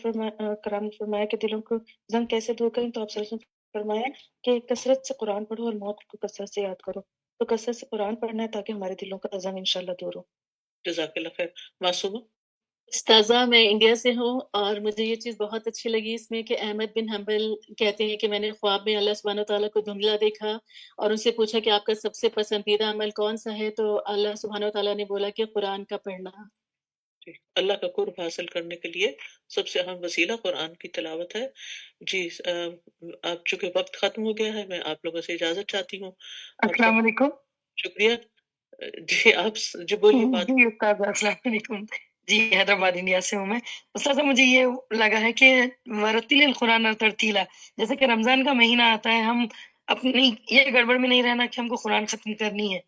کرام نے فرمایا کہ دلوں کو زنگ کیسے دور کریں، تو آپ صلی اللہ علیہ وسلم نے فرمایا کہ کثرت سے قرآن پڑھو اور موت کو کثرت سے یاد کرو، تو کثرت سے قرآن پڑھنا ہے تاکہ ہمارے دلوں کا زنگ انشاءاللہ دور ہو۔ جزاک اللہ خیر۔ معصومہ۔ استاذہ میں انڈیا سے ہوں اور مجھے یہ چیز بہت اچھی لگی اس میں کہ احمد بن حنبل کہتے ہیں کہ میں نے خواب میں اللہ سبحانہ وتعالیٰ کو دھندلا دیکھا اور ان سے پوچھا کہ آپ کا سب سے پسندیدہ عمل کون سا ہے، تو اللہ سبحانہ وتعالیٰ نے بولا کہ قرآن کا پڑھنا۔ اللہ کا قرب حاصل کرنے کے لیے سب سے اہم وسیلہ قرآن کی تلاوت ہے۔ جی آپ چونکہ وقت ختم ہو گیا ہے، میں آپ لوگوں سے اجازت چاہتی ہوں۔ السلام علیکم۔ شکریہ۔ جی آپ جی بولیے بات۔ جی استاد السلام علیکم۔ جی حیدرآباد انڈیا سے ہوں میں۔ استاد مجھے یہ لگا ہے کہ ورتل القرآن ترتیلا، جیسے کہ رمضان کا مہینہ آتا ہے، ہم اپنی یہ گڑبڑ میں نہیں رہنا کہ ہم کو قرآن ختم کرنی ہے،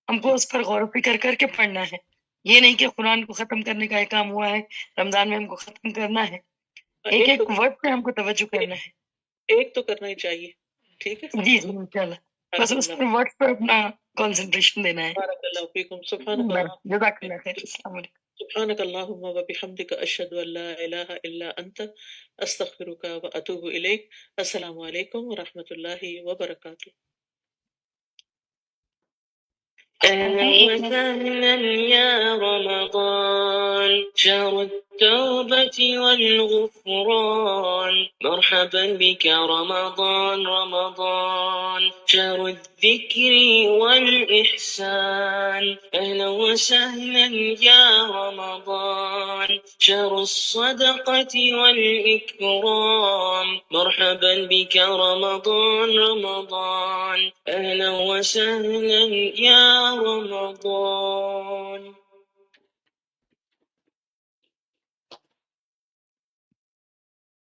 ہم کو اس پر غور و فکر کر کے پڑھنا ہے، یہ نہیں کہ قرآن کو ختم کرنے کا کام ہوا ہے رمضان میں ہم کو ختم کرنا ہے، ایک ایک ورڈ پہ ہم کو توجہ کرنا ہے۔ ایک تو کرنا ہی چاہیے، ٹھیک ہے جی جی انشاءاللہ، بس اس پر ورڈ پر اپنا کنسنٹریشن دینا ہے۔ بارک اللہ فیکم۔ سبحانک اللہ جزاک اللہ خیر۔ السلام علیکم۔ سبحانک اللہم وبحمدک، اشہد ان لا الہ الا انت، استغفرک واتوب الیک۔ السلام علیکم ورحمۃ اللہ وبرکاتہ۔ أهلا وسهلا يا رمضان، شهر التوبة والغفران، مرحبا بك رمضان رمضان، شهر الذكر والإحسان، أهلا وسهلا يا رمضان، شهر الصدقة والإكرام، مرحبا بك رمضان رمضان، أهلا وسهلا يا رمضان۔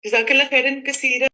جزاک اللہ خیرن کثیرا.